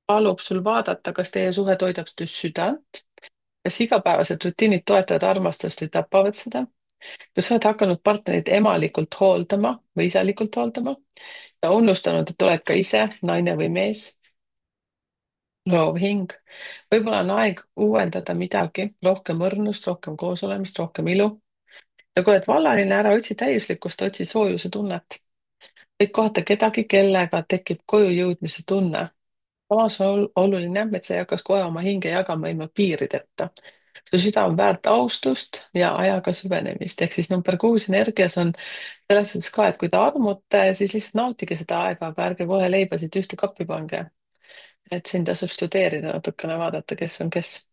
Speaker 1: palub sul vaadata, kas teie suhe toidab südant, kas igapäevased rutiinid toetavad armastust või tapavad seda. kas sa oled hakanud partnerit emalikult hooldama või isalikult hooldama ja unustanud, et oled ka ise naine või mees, loov hing. võib-olla on aeg uuendada midagi, rohkem õrnust, rohkem koosolemist, rohkem ilu. ja kui oled vallaline, ära otsi täiuslikkust, otsi soojuse tunnet. võid kohata kedagi, kellega tekib koju jõudmise tunne. samas on oluline, et sa ei hakkaks kohe oma hinge jagama ilma piirideta. su süda on väärt austust ja ajaga süvenemist, ehk siis number 6 energias on selles suhtes ka, et kui te armute, siis lihtsalt nautige seda aega, aga ärge kohe leibasid ühte kappi pange. et siin tasub studeerida natukene, vaadata, kes on kes.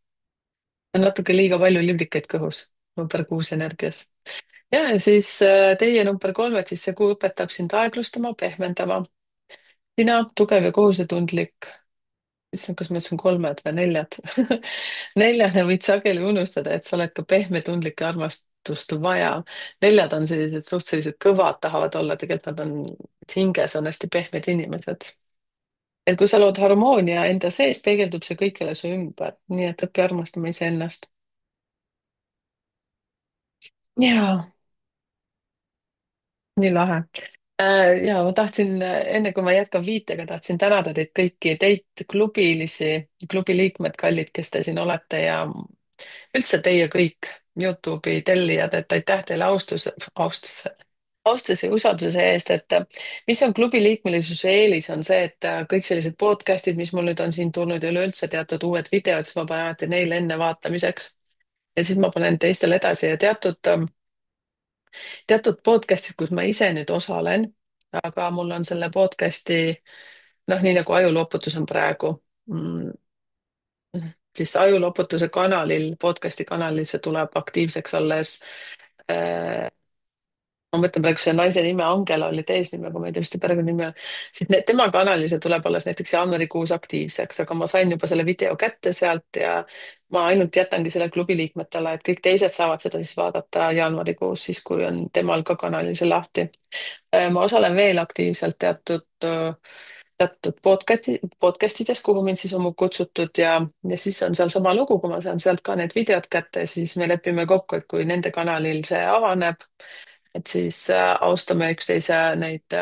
Speaker 1: on natuke liiga palju liblikaid kõhus, number 6 energias. ja siis teie number 3, et siis see kuu õpetab sind aeglustama, pehmendama. sina, tugev ja kohusetundlik. issand, kas ma ütlesin 3 või 4? neljane võid sageli unustada, et sa oled ka pehme, tundlik ja armastust vaja. 4 on sellised suhteliselt kõvad, tahavad olla, tegelikult nad on hinges on hästi pehmed inimesed. et kui sa lood harmoonia enda sees, peegeldub see kõikjale su ümber, nii et õpi armastama iseennast. jaa, nii lahe. Ja ma tahtsin, enne kui ma jätkan viitega, tahtsin tänada teid kõiki, teid klubi liikmed, kallid, kes te siin olete ja üldse teie kõik Youtube'i tellijad, et aitäh teile austuse ja usalduse eest, et mis on klubi liikmelisuse eelis, on see, et kõik sellised podcast'id, mis mul nüüd on siin tulnud ja üleüldse teatud uued videod, siis ma panen alati neile enne vaatamiseks ja siis ma panen teistele edasi ja teatud podcast'id, kus ma ise nüüd osalen, aga mul on selle podcast'i, noh, nii nagu ajuloputus on praegu, siis ajuloputuse kanalil, podcast'i kanalil, see tuleb aktiivseks alles ma mõtlen praegu selle naise nime, Angela oli ta eesnimi, aga ma ei tea, mis ta perekonnanimi on. siis tema kanalil see tuleb alles näiteks jaanuarikuus aktiivseks, aga ma sain juba selle video kätte sealt ja ma ainult jätangi selle klubi liikmetele, et kõik teised saavad seda siis vaadata jaanuarikuus, siis kui on temal ka kanalil see lahti. ma osalen veel aktiivselt teatud podcastides, kuhu mind siis on kutsutud ja siis on seal sama lugu, kui ma saan sealt ka need videod kätte, siis me lepime kokku, et kui nende kanalil see avaneb, et siis austame üksteise neid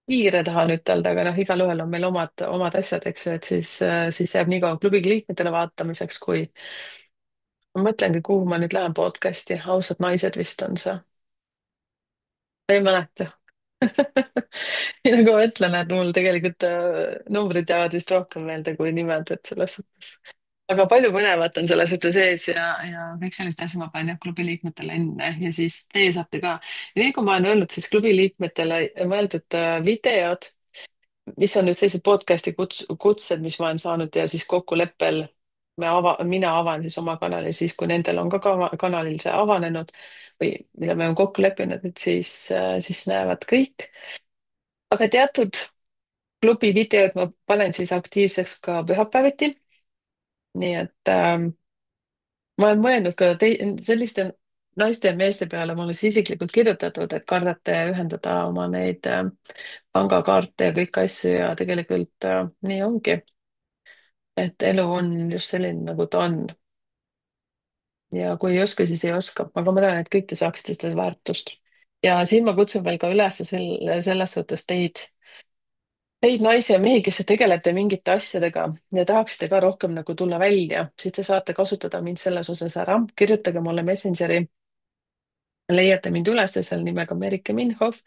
Speaker 1: piire tahan ütelda, aga noh, igalühel on meil omad asjad, eks ju, et siis jääb nii kaua klubi liikmetele vaatamiseks, kui ma mõtlengi, kuhu ma nüüd lähen podcast'i, Ausad naised vist on see. Ei mäleta. nii nagu ma ütlen, et mul tegelikult numbrid jäävad vist rohkem meelde kui nimed, et selles suhtes. aga palju põnevat on selle suhtes ees ja kõik sellised asjad ma panen jah klubi liikmetele enne ja siis teie saate ka. ja nii kui ma olen öelnud, siis klubi liikmetele mõeldud videod, mis on nüüd sellised podcast'i kutsed, mis ma olen saanud ja siis kokkuleppel mina avan siis oma kanali siis, kui nendel on ka kanalil see avanenud või mida me oleme kokku leppinud, et siis näevad kõik. aga teatud klubi videod ma panen siis aktiivseks ka pühapäeviti. nii et ma olen mõelnud ka selliste naiste ja meeste peale mulle siis isiklikult kirjutatud, et kardate ühendada oma neid pangakaarte ja kõiki asju ja tegelikult nii ongi, et elu on just selline, nagu ta on. ja kui ei oska, siis ei oska, aga ma tahan, et kõik te saaksite seda väärtust. ja siin ma kutsun veel ka üles selles suhtes teid naisi ja mehi, kes te tegelete mingite asjadega ja tahaksite ka rohkem nagu tulla välja, siis te saate kasutada mind selles osas ära. kirjutage mulle Messengeri, leiate mind üles seal nimega Merike Minhoff.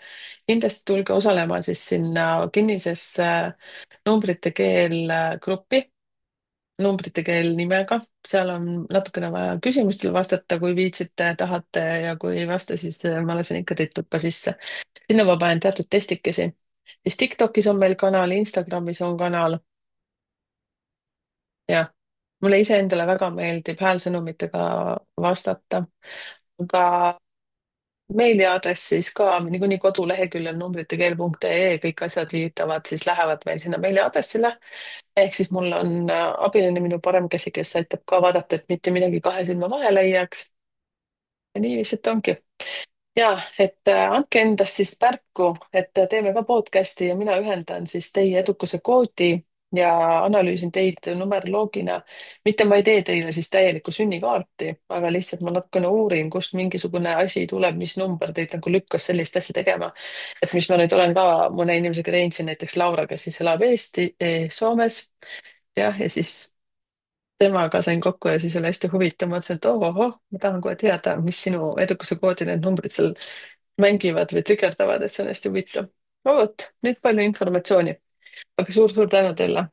Speaker 1: kindlasti tulge osalema siis sinna kinnisesse numbrite keel gruppi, numbrite keel nimega. seal on natukene vaja küsimustele vastata, kui viitsite, tahate ja kui ei vasta, siis ma lasen ikka teid tuppa sisse. sinna ma panen teatud testikesi. siis TikTokis on meil kanal, Instagramis on kanal. jah, mulle iseendale väga meeldib häälsõnumitega vastata, aga meiliaadress siis ka niikuinii koduleheküljel numbritekeel.ee kõik asjad viitavad, siis lähevad meil sinna meiliaadressile. ehk siis mul on abiline minu parem käsi, kes aitab ka vaadata, et mitte midagi kahe silma vahele ei jääks. ja nii lihtsalt ongi. ja, et andke endast siis märku, et teeme ka podcast'i ja mina ühendan siis teie edukuse koodi ja analüüsin teid numeroloogina. mitte ma ei tee teile siis täielikku sünnikaarti, aga lihtsalt ma natukene uurin, kust mingisugune asi tuleb, mis number teid nagu lükkas sellist asja tegema. et mis ma nüüd olen ka mõne inimesega teinud siin, näiteks Laura, kes siis elab Soomes. jah, ja siis temaga sain kokku ja siis oli hästi huvitav, mõtlesin, et ohoh, ma tahan kohe teada, mis sinu edukuse koodi need numbrid seal mängivad või trigerdavad, et see on hästi huvitav. no vot, nüüd palju informatsiooni, aga suur-suur tänu teile.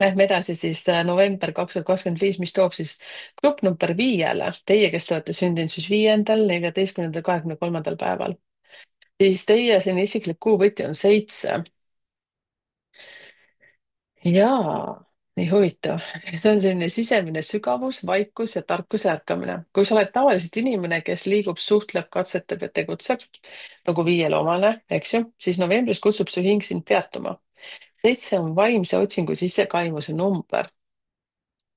Speaker 1: Lähme edasi siis november 2025, mis toob siis grupp number 5-le, teie, kes te olete sündinud siis 5., 14., 23. päeval, siis teie selline isiklik kuuvõti on 7. jaa, nii huvitav. see on selline sisemine sügavus, vaikus ja tarkuse ärkamine. kui sa oled tavaliselt inimene, kes liigub, suhtleb, katsetab ja tegutseb nagu 5-le omane, eks ju, siis novembris kutsub su hing sind peatuma. 7 on vaimse otsingu sissekaimuse number.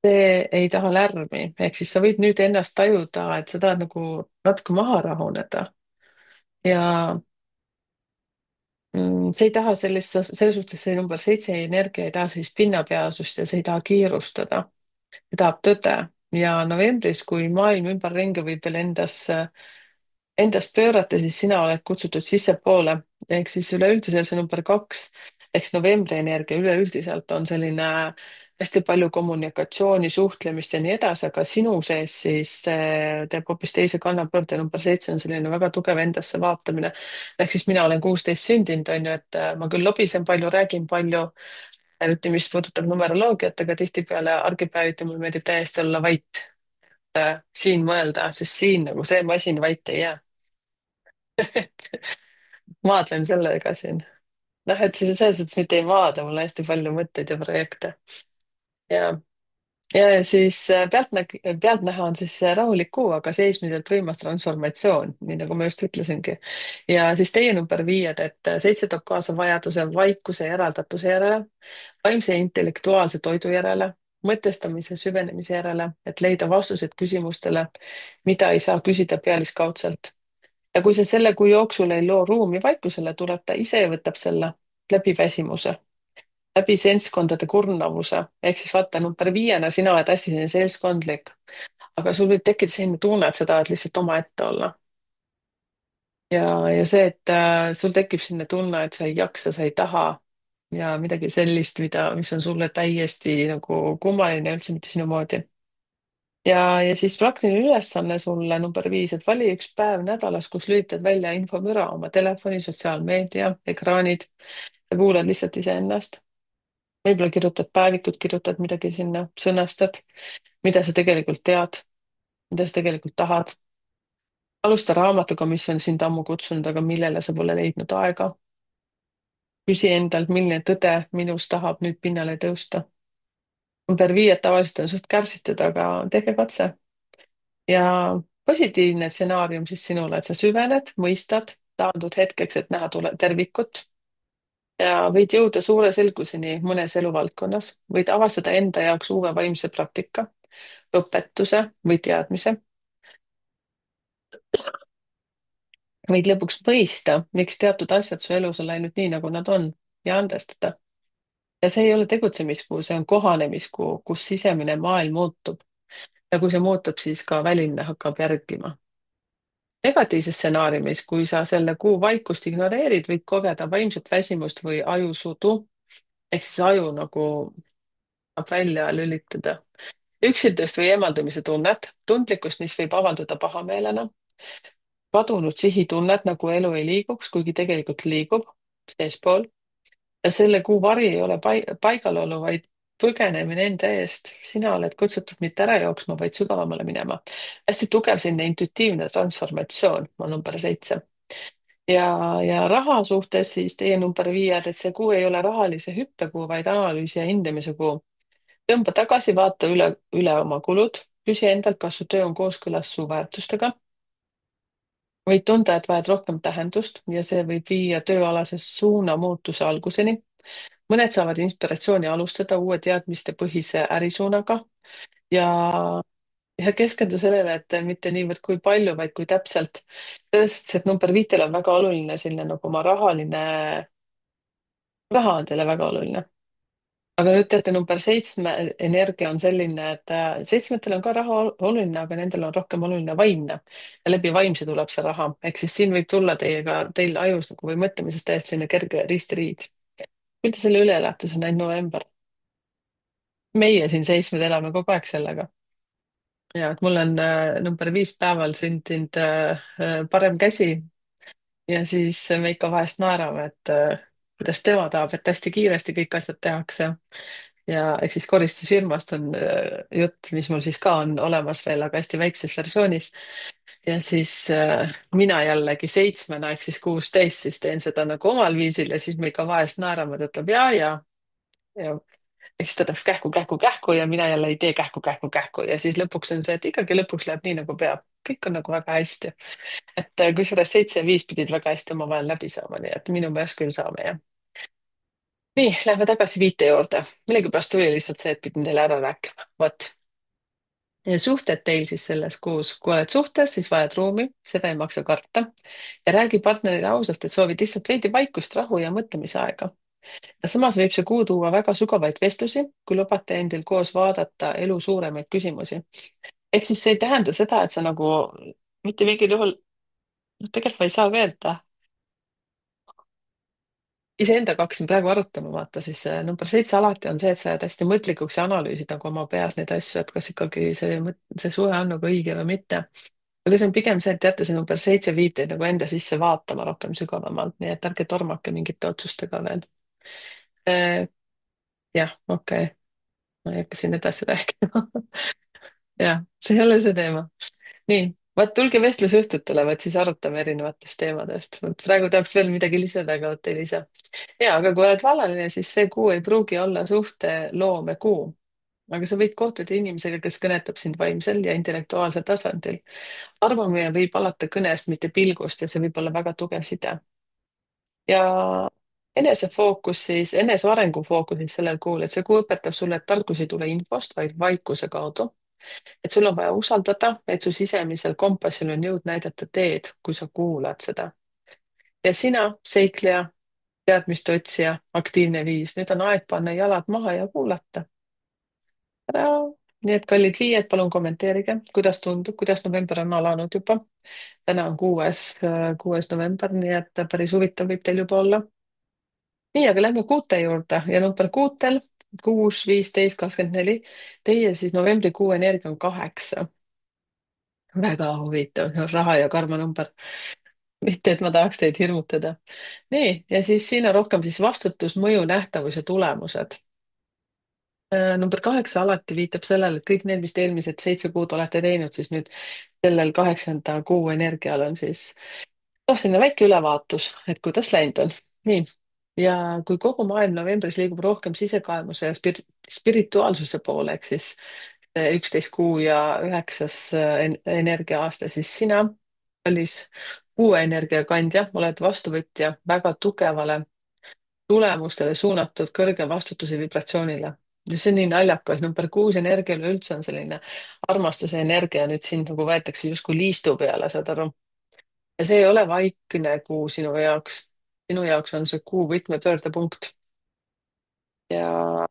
Speaker 1: See ei taha lärmi, ehk siis sa võid nüüd ennast tajuda, et sa tahad nagu natuke maha rahuneda ja see ei taha selles suhtes see number 7 energia ei taha sellist pinnapealsust ja see ei taha kiirustada. See tahab tõde ja novembris, kui maailm ümberringi võib veel endast pöörata, siis sina oled kutsutud sissepoole. ehk siis üleüldiselt see number 2 ehk siis novembri energia üleüldiselt on selline hästi palju kommunikatsiooni, suhtlemist ja nii edasi, aga sinu sees siis teeb hoopis teise kannapöörde. number 7 on selline väga tugev endasse vaatamine. ehk siis mina olen 16 sündinud, on ju, et ma küll lobisen palju, räägin palju, eriti mis puudutab numeroloogiat, aga tihtipeale argipäeviti mul meeldib täiesti olla vait, siin mõelda, sest siin nagu see masin vait ei jää. maadlen sellega siin. noh, et siis selles suhtes mitte ei maadle, mul on hästi palju mõtteid ja projekte. ja, ja siis pealtnäha on siis rahulik kuu, aga seesmiselt võimas transformatsioon, nii nagu ma just ütlesingi. ja siis teie number 5, et 7 toob kaasa vajaduse vaikuse ja eraldatuse järele, vaimse ja intellektuaalse toidu järele, mõtestamise süvenemise järele, et leida vastused küsimustele, mida ei saa küsida pealiskaudselt. ja kui sa selle kuu jooksul ei loo ruumi vaikusele, tuleb ta ise ja võtab selle. läbi väsimuse, läbi seltskondade kurnavuse. ehk siis vaata, number viiena sina oled hästi selline seltskondlik, aga sul võib tekkida selline tunne, et sa tahad lihtsalt omaette olla. ja see, et sul tekib selline tunne, et sa ei jaksa, sa ei taha ja midagi sellist, mis on sulle täiesti nagu kummaline, üldse mitte sinu moodi. Ja siis praktiline ülesanne sulle number viis, et vali üks päev nädalas, kus lülitad välja infomüra, oma telefoni, sotsiaalmeedia, ekraanid ja kuulad lihtsalt iseennast. võib-olla kirjutad päevikut, kirjutad midagi sinna, sõnastad, mida sa tegelikult tead, mida sa tegelikult tahad. alusta raamatuga, mis on sind ammu kutsunud, aga millele sa pole leidnud aega. küsi endalt, milline tõde minus tahab nüüd pinnale tõusta. number viis, et tavaliselt on suht kärsitud, aga tehke katse. Ja positiivne stsenaarium siis sinule, et sa süvened, mõistad, taandud hetkeks, et näha tervikut ja võid jõuda suure selguseni mõnes eluvaldkonnas, võid avastada enda jaoks uue vaimse praktika, õpetuse või teadmise, võid lõpuks mõista, miks teatud asjad su elus on läinud nii, nagu nad on ja andestada. Ja see ei ole tegutsemiskuu, see on kohanemiskuu, kus sisemine maailm muutub. Ja kui see muutub, siis ka välimine hakkab järgima. Negatiivses stsenaariumis, kui sa selle kuu vaikust ignoreerid, võid kogeda vaimset väsimust või ajusudu, ehk siis aju nagu saab välja lülitada. Üksildust või eemaldumise tunnet, tundlikkust, mis võib avalduda pahameelena, kadunud sihitunnet, nagu elu ei liiguks, kuigi tegelikult liigub seespool. Ja selle kuu vari ei ole paigalolu, vaid põgenemine enda eest. sina oled kutsutud mitte ära jooksma, vaid sügavamale minema. hästi tugev selline intuitiivne transformatsioon on number 7. ja raha suhtes siis teie number 5, et see kuu ei ole rahalise hüppekuu, vaid analüüsi ja hindamise kuu. tõmba tagasi, vaata üle oma kulud, küsi endalt, kas su töö on kooskõlas su väärtustega. võid tunda, et vajad rohkem tähendust ja see võib viia tööalase suunamuutuse alguseni. mõned saavad inspiratsiooni alustada uue teadmistepõhise ärisuunaga ja, ja keskendu sellele, et mitte niivõrd kui palju, vaid kui täpselt. selles suhtes, et number 5 on väga oluline selline nagu oma raha on teile väga oluline. aga nüüd teate, number 7 energia on selline, et seitsmetel on ka raha oluline, aga nendel on rohkem oluline vaimne. ja läbi vaimse tuleb see raha, ehk siis siin võib tulla teil ajus nagu või mõtlemises täiesti selline kerge riist-riid. kui te selle üle elate, see on ainult november. meie siin seitsmed elame kogu aeg sellega. ja et mul on number 5 päeval sündinud parem käsi ja siis me ikka vahest naerame, et kuidas tema tahab, et hästi kiiresti kõik asjad tehakse. ja ehk siis koristusfirmast on jutt, mis mul siis ka on olemas veel, aga hästi väikses versioonis. ja siis mina jällegi seitsmena ehk siis 16, siis teen seda nagu omal viisil ja siis me ikka vahest naerame, ta ütleb ja eks ta teeks kähku, kähku, kähku ja mina jälle ei tee kähku, kähku, kähku ja siis lõpuks on see, et ikkagi lõpuks läheb nii, nagu peab. kõik on nagu väga hästi. et kusjuures 7 ja 5 pidid väga hästi omavahel läbi saama, nii et minu meelest küll saame, jah. nii, lähme tagasi 5 juurde. millegipärast tuli lihtsalt see, et pidin teile ära rääkima. vot. ja suhted teil siis selles kuus. kui oled suhtes, siis vajad ruumi, seda ei maksa karta. ja räägi partnerile ausalt, et soovid lihtsalt veidi vaikust, rahu ja mõtlemisaega. ja samas võib see kuu tuua väga sügavaid vestlusi, kui lubate endil koos vaadata elu suuremaid küsimusi. ehk siis see ei tähenda seda, et sa nagu mitte mingil juhul, noh, tegelikult ma ei saa ka öelda. iseendaga hakkasin praegu arutama, vaata siis number 7 alati on see, et sa jääd hästi mõtlikuks ja analüüsid nagu oma peas neid asju, et kas ikkagi see suhe on nagu õige või mitte. aga see on pigem see, et teate, see number 7 viib teid nagu enda sisse vaatama rohkem sügavamalt, nii et ärge tormake mingite otsustega veel. jah, okei okay. Ma ei hakka siin edasi rääkima. jah, see ei ole see teema. nii, vaat tulge vestlusõhtutele, vaat siis arutame erinevatest teemadest. vot praegu tahaks veel midagi lisada, aga vot ei lisa. ja, aga kui oled vallaline, siis see kuu ei pruugi olla suhteloome kuu. aga sa võid kohtuda inimesega, kes kõnetab sind vaimsel ja intellektuaalsel tasandil. arvamine võib alata kõnest, mitte pilgust ja see võib olla väga tugev side. ja enesefookus siis, enesearengu fookus siis sellel kuul, et see kuu õpetab sulle, et tarkus ei tule infost, vaid vaikuse kaudu. et sul on vaja usaldada, et su sisemisel kompassil on jõud näidata teed, kui sa kuulad seda. ja sina, seikleja, teadmiste otsija, aktiivne viis. nüüd on aeg panna jalad maha ja kuulata. Nii et kallid viied, palun kommenteerige, kuidas tundub, kuidas november on alanud juba. täna on 6. november, nii et päris huvitav võib teil juba olla. nii, aga lähme kuute juurde ja number kuutel, 6, 15, 24. Teie siis novembrikuu energia on 8. väga huvitav, see on raha ja karma number. mitte, et ma tahaks teid hirmutada. nii, ja siis siin on rohkem siis vastutus, mõju, nähtavus ja tulemused. Number 8 alati viitab sellele, et kõik need, mis te eelmised 7 kuud olete teinud, siis nüüd sellel 8. kuu energial on siis selline väike ülevaatus, et kuidas läinud on. nii, ja kui kogu maailm novembris liigub rohkem sisekaemuse ja spirituaalsuse poole, ehk siis 11 kuu ja 9. energia-aasta, siis sina, kallis uue energia kandja, oled vastuvõtja väga tugevale tulemustele suunatud kõrge vastutuse vibratsioonile. ja see on nii naljakas, number 6 energia üleüldse on selline armastuse energia, nüüd sind nagu võetakse justkui liistu peale, saad aru. ja see ei ole vaikne kuu sinu jaoks. sinu jaoks on see kuu võtmepöördepunkt. ja,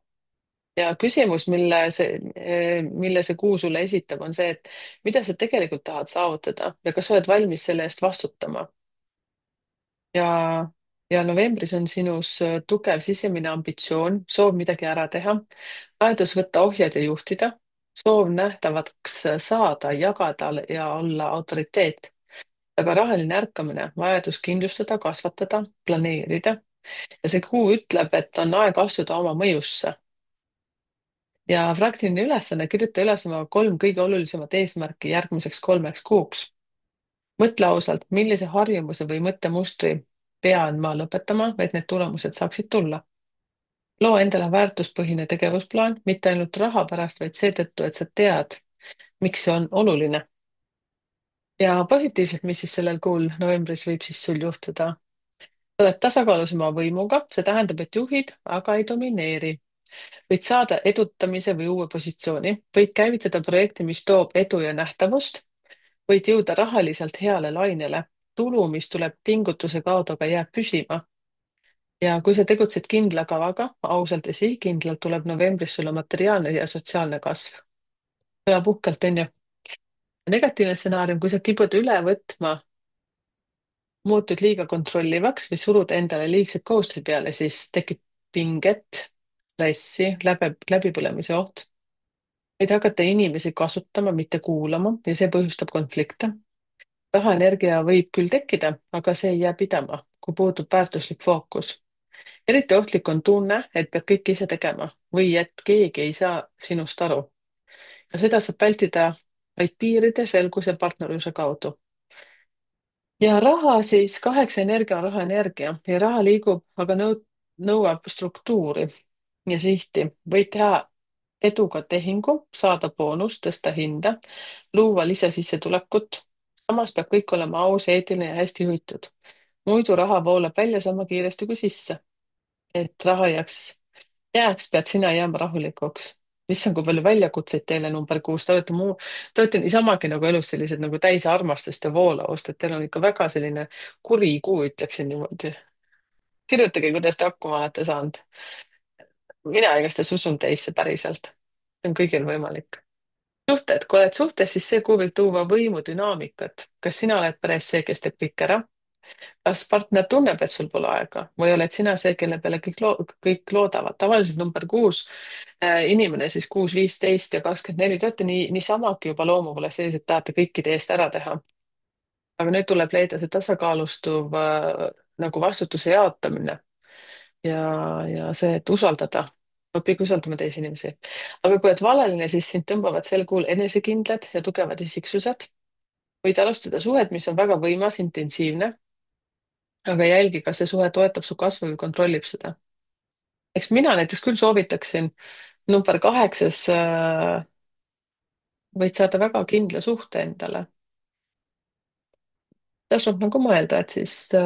Speaker 1: ja küsimus, mille see kuu sulle esitab, on see, et mida sa tegelikult tahad saavutada ja kas sa oled valmis selle eest vastutama. ja, ja novembris on sinus tugev sisemine ambitsioon, soov midagi ära teha, vajadus võtta ohjad ja juhtida, soov nähtavaks saada, jagada ja olla autoriteet, aga rahaline ärkamine, vajadus kindlustada, kasvatada, planeerida ja see kuu ütleb, et on aeg astuda oma mõjusse. ja praktiline ülesanne, kirjuta üles oma 3 kõige olulisemat eesmärki järgmiseks 3 kuuks. mõtle ausalt, millise harjumuse või mõttemustri pean ma lõpetama, et need tulemused saaksid tulla. loo endale väärtuspõhine tegevusplaan, mitte ainult raha pärast, vaid seetõttu, et sa tead, miks see on oluline. ja positiivselt, mis siis sellel kuul novembris võib siis sul juhtuda? sa oled tasakaalus oma võimuga, see tähendab, et juhid, aga ei domineeri. võid saada edutamise või uue positsiooni, võid käivitada projekti, mis toob edu ja nähtavust, võid jõuda rahaliselt heale lainele. tulu, mis tuleb pingutuse kaudu, aga jääb püsima. ja kui sa tegutsed kindla kavaga, ausalt ja sihikindlalt, tuleb novembris sulle materiaalne ja sotsiaalne kasv. kõlab uhkelt, on ju? negatiivne stsenaarium, kui sa kipud üle võtma, muutud liiga kontrollivaks või surud endale liigseid kohustusi peale, siis tekib pinget, stressi, läbipõlemise oht. võid hakata inimesi kasutama, mitte kuulama ja see põhjustab konflikte. rahaenergia võib küll tekkida, aga see ei jää pidama, kui puudub väärtuslik fookus. eriti ohtlik on tunne, et pead kõike ise tegema või et keegi ei saa sinust aru. ja seda saab vältida vaid piiride, selguse, partnerluse kaudu. ja raha siis, 8 energia on rahaenergia ja raha liigub, aga nõuab struktuuri ja sihti. võid teha eduga tehingu, saada boonust, tõsta hinda, luua lisasissetulekut. samas peab kõik olema aus, eetiline ja hästi juhitud. muidu raha voolab välja sama kiiresti kui sisse. et raha jääks, pead sina jääma rahulikuks. issand, kui palju väljakutseid teile number 6, te olete niisamagi nagu elus sellised nagu täis armastust ja voolavust, et teil on ikka väga selline kuri kuu, ütleksin niimoodi. kirjutage, kuidas te hakkama olete saanud. mina igastahes usun teisse päriselt. see on kõigil võimalik. suhted, kui oled suhtes, siis see kuu võib tuua võimu dünaamikat. kas sina oled peres see, kes teeb kõik ära? kas partner tunneb, et sul pole aega või oled sina see, kelle peale kõik loodavad? tavaliselt number 6 inimene siis 6, 15 ja 24, te olete niisamagi juba loomuvale sees, et tahate kõikide eest ära teha. aga nüüd tuleb leida see tasakaalustuv nagu vastutuse jaotamine ja see, et usaldada, õpige usaldama teisi inimesi. aga kui oled valeline, siis sind tõmbavad sel kuul enesekindlad ja tugevad isiksused. võid alustada suhet, mis on väga võimas, intensiivne, aga jälgi, kas see suhe toetab su kasvu või kontrollib seda. eks mina näiteks küll soovitaksin number 8 võid saada väga kindla suhte endale. tasub nagu mõelda, et siis see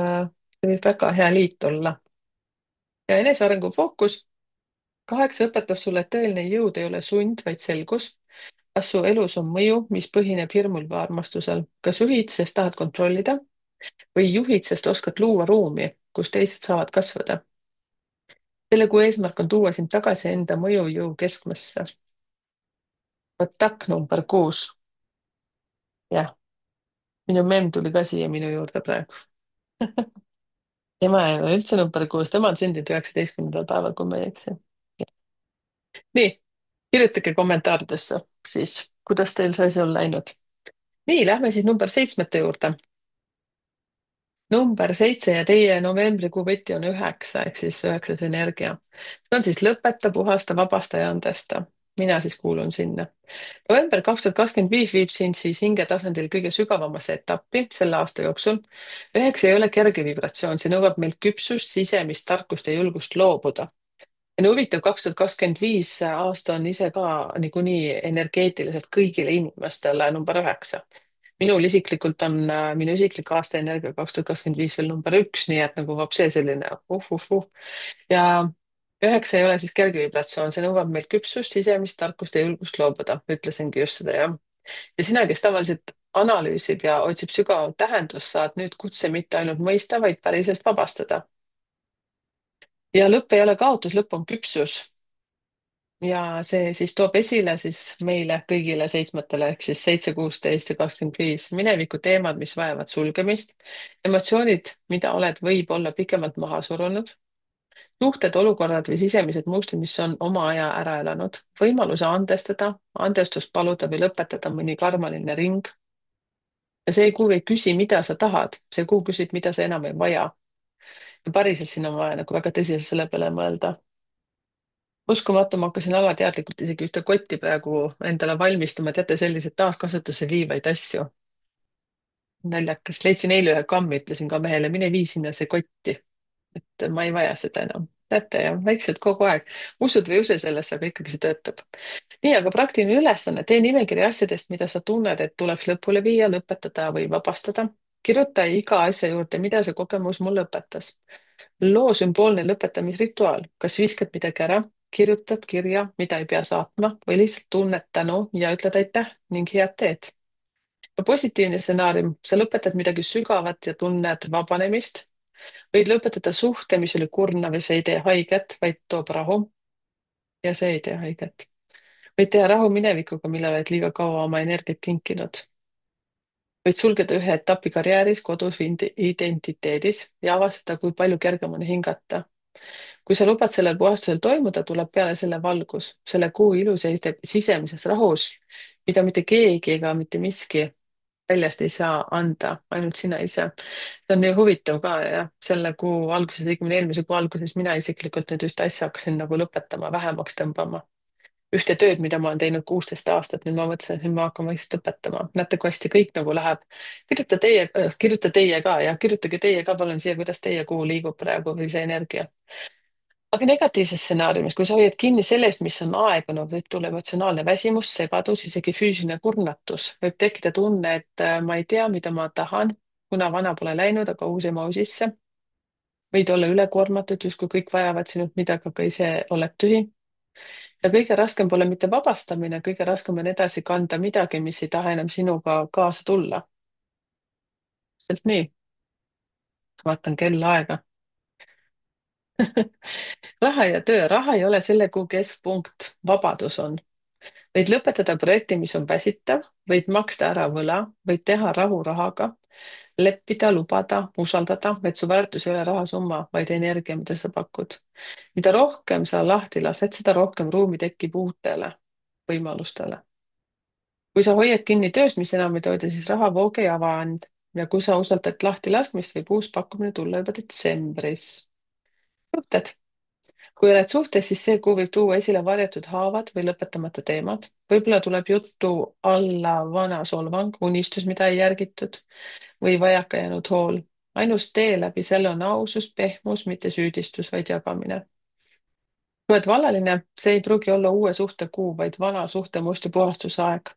Speaker 1: võib väga hea liit olla. ja enesearengu fookus. 8 õpetab sulle, et tõeline jõud ei ole sund, vaid selgus. kas su elus on mõju, mis põhineb hirmul või armastusel? kas juhid, sest tahad kontrollida või juhid, sest oskad luua ruumi? kus teised saavad kasvada. selle kuu eesmärk on tuua sind tagasi enda mõjujõu keskmesse. vot takk number 6. jah, minu memm tuli ka siia minu juurde praegu. tema ei ole üldse number 6, tema on sündinud 19. päeval, kui ma ei eksi. nii, kirjutage kommentaaridesse siis, kuidas teil see asi on läinud. nii, lähme siis number 7 juurde. number 7 ja teie novembrikuu võti on 9 ehk siis 9 energia. see on siis lõpeta, puhasta, vabasta ja andesta. mina siis kuulun sinna. november 2025 viib sind siis hingetasandil kõige sügavamasse etappi selle aasta jooksul. 9 ei ole kerge vibratsioon, see nõuab meilt küpsust, sisemist tarkust ja julgust loobuda. ja no huvitav, 2025 aasta on ise ka niikuinii energeetiliselt kõigile inimestele number 9. minul isiklikult on minu isiklik aastaenergia 2025 veel number 1, nii et nagu vab see selline ja 9 ei ole siis kerge vibratsioon, see nõuab meilt küpsust, sisemist tarkust ja julgust loobuda, ütlesingi just seda, jah. ja sina, kes tavaliselt analüüsib ja otsib sügavat tähendust, saad nüüd kutse mitte ainult mõista, vaid päriselt vabastada. ja lõpp ei ole kaotus, lõpp on küpsus. ja see siis toob esile siis meile kõigile 7-tele ehk siis 7, 16 ja 25 mineviku teemad, mis vajavad sulgemist, emotsioonid, mida oled võib-olla pikemalt maha surunud, suhted, olukorrad või sisemised mustrid, mis on oma aja ära elanud, võimaluse andestada, andestust paluda või lõpetada mõni karmaline ring. ja see kuu ei küsi, mida sa tahad, see kuu küsib, mida sa enam ei vaja. ja päriselt siin on vaja nagu väga tõsiselt selle peale mõelda. uskumatu, ma hakkasin alateadlikult isegi ühte kotti praegu endale valmistama, teate, selliseid taaskasutusse viivaid asju. naljakas, leidsin eile ühe kammi, ütlesin ka mehele, mine vii sinna see kotti. et ma ei vaja seda enam. näete, ja väiksed kogu aeg, usud või ei usu sellesse, aga ikkagi see töötab. nii, aga praktiline ülesanne, tee nimekiri asjadest, mida sa tunned, et tuleks lõpule viia, lõpetada või vabastada. kirjuta iga asja juurde, mida see kogemus mulle õpetas. loo sümboolne lõpetamisrituaal, kas viskad midagi ära, kirjutad kirja, mida ei pea saatma või lihtsalt tunned tänu ja ütled aitäh ning head teed. ja positiivne stsenaarium, sa lõpetad midagi sügavat ja tunned vabanemist. võid lõpetada suhte, mis oli kurnav ja see ei tee haiget, vaid toob rahu. ja see ei tee haiget. võid teha rahu minevikuga, millele oled liiga kaua oma energiat kinkinud. võid sulgeda ühe etapi karjääris, kodus või identiteedis ja avastada, kui palju kergem on hingata. kui sa lubad sellel puhastusel toimuda, tuleb peale selle valgus. selle kuu ilu seisneb sisemises rahus, mida mitte keegi ega mitte miski väljast ei saa anda, ainult sina ise. see on nii huvitav ka ja selle kuu alguses, õigemini eelmise kuu alguses mina isiklikult nüüd ühte asja hakkasin nagu lõpetama, vähemaks tõmbama. ühte tööd, mida ma olen teinud 16 aastat, nüüd ma mõtlesin, et nüüd ma hakkan vaikselt lõpetama. näete, kui hästi kõik nagu läheb. kirjuta teie ka ja kirjutage teie ka palun siia, kuidas teie kuu liigub praegu või see energia. aga negatiivses stsenaariumis, kui sa hoiad kinni sellest, mis on aegunud, võib tulla emotsionaalne väsimus, segadus, isegi füüsiline kurnatus. võib tekkida tunne, et ma ei tea, mida ma tahan, kuna vana pole läinud, aga uus ei mahu sisse. võid olla ülekoormatud, justkui kõik vajavad sinult midagi, aga ise oled tühi. ja kõige raskem pole mitte vabastamine, kõige raskem on edasi kanda midagi, mis ei taha enam sinuga kaasa tulla. sest nii, vaatan kellaaega. raha ja töö, raha ei ole selle kuu keskpunkt, vabadus on. võid lõpetada projekti, mis on väsitav, võid maksta ära võla, võid teha rahu rahaga, leppida, lubada, usaldada, et su väärtus ei ole rahasumma, vaid energia, mida sa pakud. mida rohkem sa lahti lased, seda rohkem ruumi tekib uutele võimalustele. kui sa hoiad kinni tööst, mis enam ei toida, siis rahavoog ei ava end. ja kui sa usaldad lahti laskmist, võib uus pakkumine tulla juba detsembris. suhted. kui oled suhtes, siis see kuu võib tuua esile varjatud haavad või lõpetamata teemad. võib-olla tuleb juttu alla vana solvang, unistus, mida ei järgitud või vajaka jäänud hool. ainus tee läbi selle on ausus, pehmus, mitte süüdistus, vaid jagamine. kui oled vallaline, see ei pruugi olla uue suhte kuu, vaid vana suhte musti puhastuse aeg.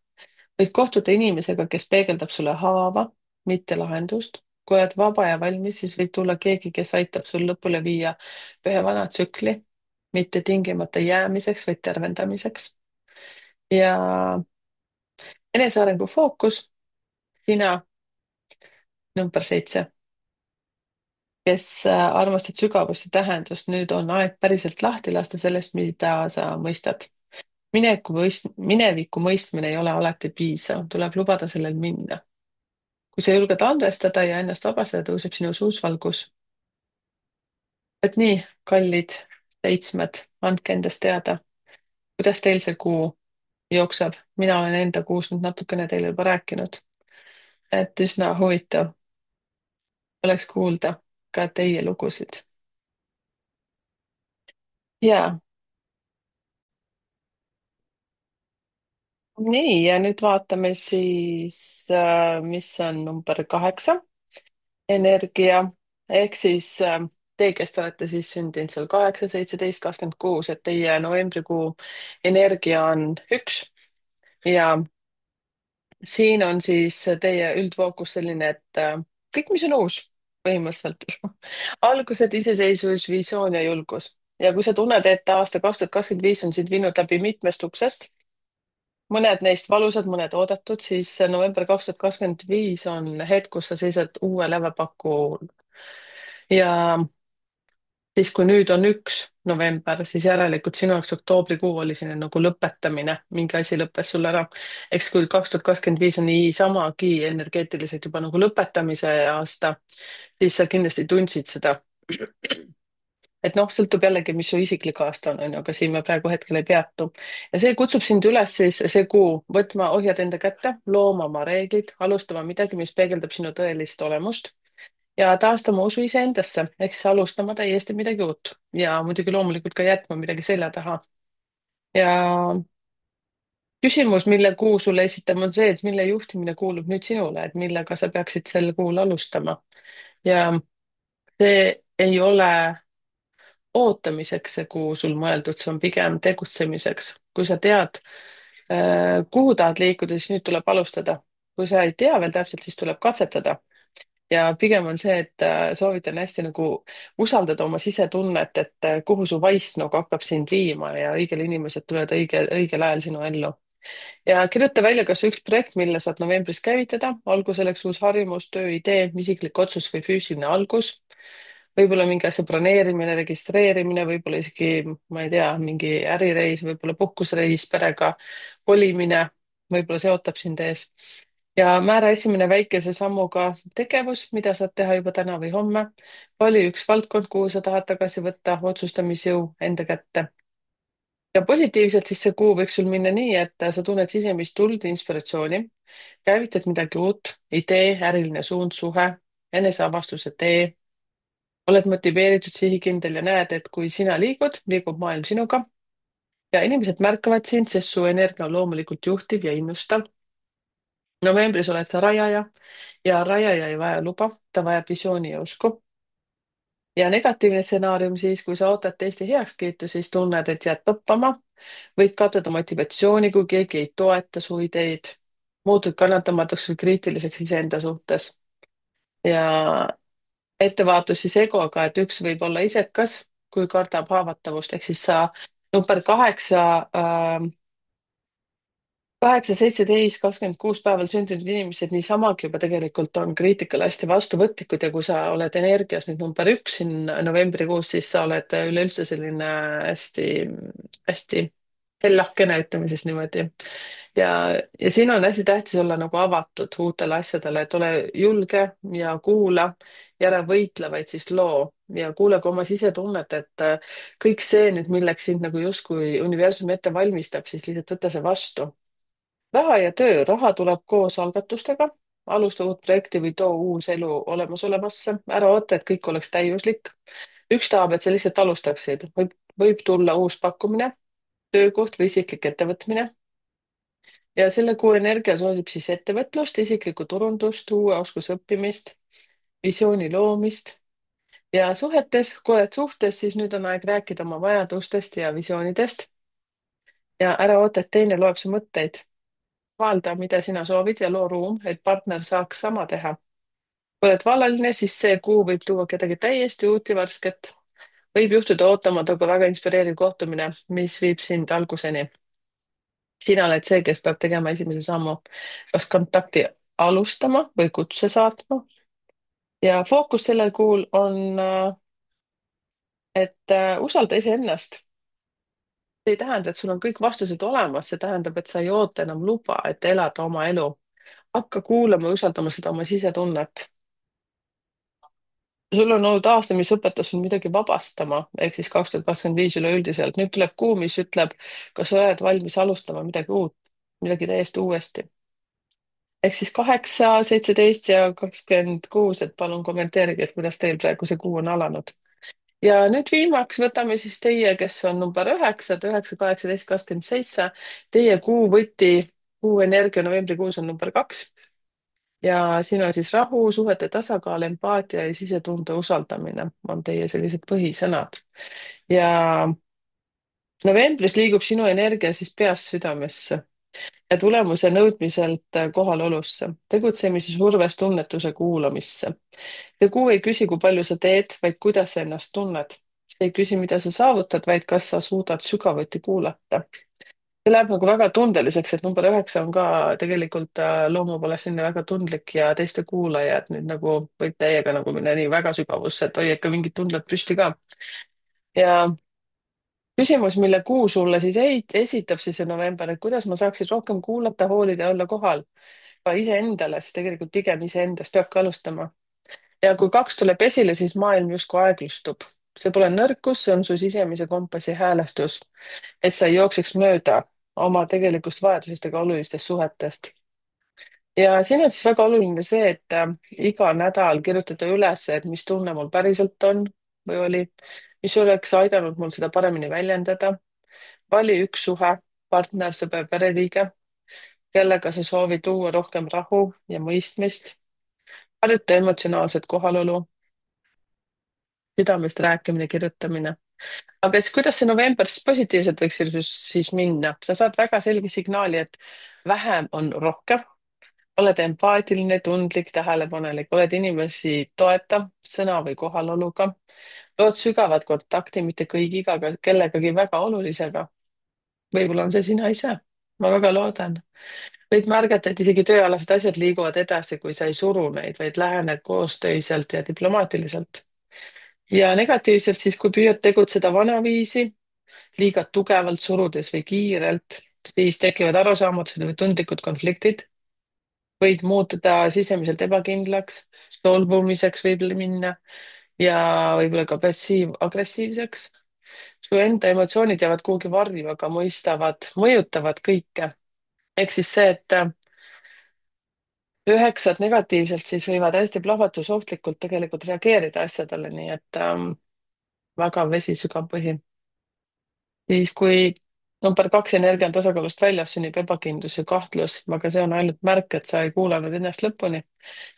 Speaker 1: võid kohtuda inimesega, kes peegeldab sulle haava, mitte lahendust. kui oled vaba ja valmis, siis võib tulla keegi, kes aitab sul lõpule viia ühe vana tsükli, mitte tingimata jäämiseks, vaid tervendamiseks. ja enesearengu fookus, sina number 7. kes armastad sügavust ja tähendust, nüüd on aeg päriselt lahti lasta sellest, mida sa mõistad. Mineviku mõistmine ei ole alati piisav, tuleb lubada sellel minna. kui sa julged andestada ja ennast vabastada, tõuseb sinus uus valgus. et nii, kallid seitsmed, andke endast teada, kuidas teil see kuu jookseb. mina olen enda kuust nüüd natukene teile juba rääkinud, et üsna huvitav oleks kuulda ka teie lugusid. ja nii, ja nüüd vaatame siis, mis on number 8, energia. Ehk siis teie, kes te olete siis sündinud seal 8, 17, 26, et teie novembrikuu energia on 1 ja siin on siis teie üldfookus selline, et kõik, mis on uus, põhimõtteliselt algused, iseseisvus, visioon ja julgus. ja kui sa tunned, et aasta 2025 on sind viinud läbi mitmest uksest, mõned neist valusad, mõned oodatud, siis november 2025 on hetk, kus sa seisad uue lävepakul. ja siis, kui nüüd on 1 november, siis järelikult sinu jaoks oktoobrikuu oli selline nagu lõpetamine, mingi asi lõppes sul ära. eks kui 2025 on niisamagi energeetiliselt juba nagu lõpetamise aasta, siis sa kindlasti tundsid seda. et noh, sõltub jällegi, mis su isiklik aasta on ju, aga siin me praegu hetkel ei peatu. ja see kutsub sind üles siis see kuu võtma ohjad enda kätte, looma oma reeglid, alustama midagi, mis peegeldab sinu tõelist olemust ja taastama usu iseendasse, ehk siis alustama täiesti midagi uut ja muidugi loomulikult ka jätma midagi selja taha. ja küsimus, mille kuu sulle esitame, on see, et mille juhtimine kuulub nüüd sinule, et millega sa peaksid sel kuul alustama. ja see ei ole ootamiseks see kuu sul mõeldud, see on pigem tegutsemiseks. kui sa tead, kuhu tahad liikuda, siis nüüd tuleb alustada. kui sa ei tea veel täpselt, siis tuleb katsetada. ja pigem on see, et soovitan hästi nagu usaldada oma sisetunnet, et kuhu su vaist nagu hakkab sind viima ja õigel inimesed tulevad õigel ajal sinu ellu. ja kirjuta välja kas üks projekt, mille saad novembris käivitada, olgu selleks uus harjumus, tööidee, isiklik otsus või füüsiline algus. võib-olla mingi asja broneerimine, registreerimine, võib-olla isegi, ma ei tea, mingi ärireis, võib-olla puhkusreis perega, kolimine, võib-olla see ootab sind ees. ja määra esimene väikese sammuga tegevus, mida saad teha juba täna või homme. vali üks valdkond, kuhu sa tahad tagasi võtta otsustamisjõu enda kätte. ja positiivselt siis see kuu võiks sul minna nii, et sa tunned sisemist tuld, inspiratsiooni, käivitad midagi uut, idee, äriline suund, suhe, eneseavastuse tee, oled motiveeritud, sihikindel ja näed, et kui sina liigud, liigub maailm sinuga ja inimesed märkavad sind, sest su energia on loomulikult juhtiv ja innustav. novembris oled sa rajaja ja rajaja ei vaja luba, ta vajab visiooni ja usku. ja negatiivne stsenaarium siis, kui sa ootad teiste heakskiitu, siis tunned, et jääd toppama, võid kaotada motivatsiooni, kui keegi ei toeta su ideid, muutud kannatamatuks või kriitiliseks iseenda suhtes. ja ettevaatus siis egoga, et üks võib olla isekas, kui kardab haavatavust, ehk siis sa number 8, 8, 17, 26 päeval sündinud inimesed niisamagi juba tegelikult on kriitikale hästi vastuvõtlikud ja kui sa oled energias nüüd number 1 siin novembrikuus, siis sa oled üleüldse selline hästi, hästi hellakene, ütleme siis niimoodi. ja, ja siin on hästi tähtis olla nagu avatud uutele asjadele, et ole julge ja kuula ja ära võitle, vaid siis loo ja kuula ka oma sisetunnet, et kõik see nüüd, milleks sind nagu justkui universum ette valmistab, siis lihtsalt võta see vastu. raha ja töö, raha tuleb koos algatustega, alusta uut projekti või too uus elu olemasolevasse, ära oota, et kõik oleks täiuslik. üks tahab, et sa lihtsalt alustaksid, võib tulla uus pakkumine, töökoht või isiklik ettevõtmine. ja selle kuu energia soosib siis ettevõtlust, isiklikku turundust, uue oskuse õppimist, visiooni loomist ja suhetes, kui oled suhtes, siis nüüd on aeg rääkida oma vajadustest ja visioonidest ja ära oota, et teine loeb su mõtteid. Valda, mida sina soovid ja loo ruum, et partner saaks sama teha. kui oled vallaline, siis see kuu võib tuua kedagi täiesti uut ja värsket. võib juhtuda ootamatu, aga väga inspireeriv kohtumine, mis viib sind alguseni. sina oled see, kes peab tegema esimese sammu, kas kontakti alustama või kutse saatma. ja fookus sellel kuul on, et usalda iseennast. See ei tähenda, et sul on kõik vastused olemas, see tähendab, et sa ei oota enam luba, et elada oma elu. hakka kuulama ja usaldama seda oma sisetunnet. sul on olnud aasta, mis õpetas sul midagi vabastama, ehk siis 2025 üleüldiselt. nüüd tuleb kuu, mis ütleb, kas sa oled valmis alustama midagi uut, midagi täiesti uuesti. ehk siis 8, 17 ja 26, et palun kommenteerige, et kuidas teil praegu see kuu on alanud. ja nüüd viimaks võtame siis teie, kes on number 9, 9, 18, 27. Teie kuu võti, kuu energia novembrikuus on number 2 ja siin on siis rahu, suhete tasakaal, empaatia ja sisetunde usaldamine on teie sellised põhisõnad. ja novembris liigub sinu energia siis peast südamesse ja tulemuse nõudmiselt kohalolusse, tegutsemise survest tunnetuse kuulamisse. see kuu ei küsi, kui palju sa teed, vaid kuidas sa ennast tunned. see ei küsi, mida sa saavutad, vaid kas sa suudad sügavuti kuulata. See läheb nagu väga tundeliseks, et number 9 on ka tegelikult loomu poolest selline väga tundlik ja teiste kuulaja, et nüüd nagu võib täiega nagu minna nii väga sügavusse, et hoia ikka mingid tunded püsti ka. ja küsimus, mille kuu sulle siis esitab siis see november, et kuidas ma saaksin rohkem kuulata, hoolida ja olla kohal ka iseendale, sest tegelikult pigem iseendast peabki alustama. ja kui 2 tuleb esile, siis maailm justkui aeglustub. see pole nõrkus, see on su sisemise kompassi häälestus, et sa ei jookseks mööda oma tegelikust vajadusest ega olulistest suhetest. ja siin on siis väga oluline see, et iga nädal kirjutada üles, et mis tunne mul päriselt on või oli, mis oleks aidanud mul seda paremini väljendada. vali üks suhe, partner, sõber, pereliige, kellega sa soovid tuua rohkem rahu ja mõistmist. harjuta emotsionaalset kohalolu, südamest rääkimine, kirjutamine. aga siis kuidas see november siis positiivselt võiks siis minna? sa saad väga selge signaali, et vähem on rohkem, oled empaatiline, tundlik, tähelepanelik, oled inimesi toetav sõna või kohaloluga, lood sügavat kontakti mitte kõigiga, aga kellegagi väga olulisega. võib-olla on see sina ise. ma väga loodan. võid märgata, et isegi tööalased asjad liiguvad edasi, kui sa ei suru neid, vaid lähened koostöiselt ja diplomaatiliselt. ja negatiivselt siis, kui püüad tegutseda vanaviisi, liiga tugevalt surudes või kiirelt, siis tekivad arusaamatused või tundlikud konfliktid. võid muutuda sisemiselt ebakindlaks, solvumiseks võib minna ja võib-olla ka passiiv-agressiivseks. su enda emotsioonid jäävad kuhugi varju, aga mõjutavad kõike. ehk siis see, et üheksad negatiivselt siis võivad hästi plahvatusohtlikult tegelikult reageerida asjadele, nii et väga vesi, sügav põhi. siis kui number 2 energia on tasakaalust väljas, sünnib ebakindlus ja kahtlus, aga see on ainult märk, et sa ei kuulanud ennast lõpuni.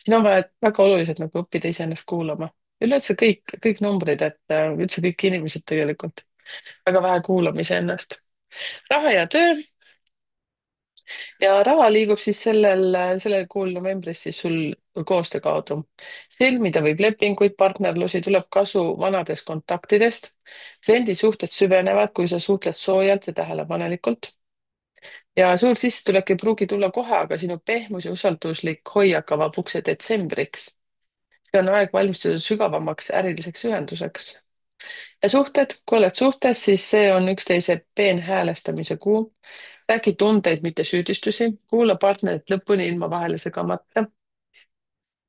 Speaker 1: siin on vaja väga oluliselt nagu õppida iseennast kuulama. üleüldse kõik numbrid, et üldse kõik inimesed tegelikult väga vähe kuulame iseennast. raha ja töö. ja raha liigub siis sellel kuul novembris siis sul koostöö kaudu. sõlmida võib lepinguid, partnerlusi, tuleb kasu vanadest kontaktidest. kliendisuhted süvenevad, kui sa suhtled soojalt ja tähelepanelikult. ja suur sissetulek ei pruugi tulla kohe, aga sinu pehmus ja usalduslik hoiak avab ukse detsembriks. see on aeg valmistuda sügavamaks äriliseks ühenduseks. ja suhted, kui oled suhtes, siis see on üksteise peenhäälestamise kuu. räägi tundeid, mitte süüdistusi, kuula partnerit lõpuni ilma vahele segamata.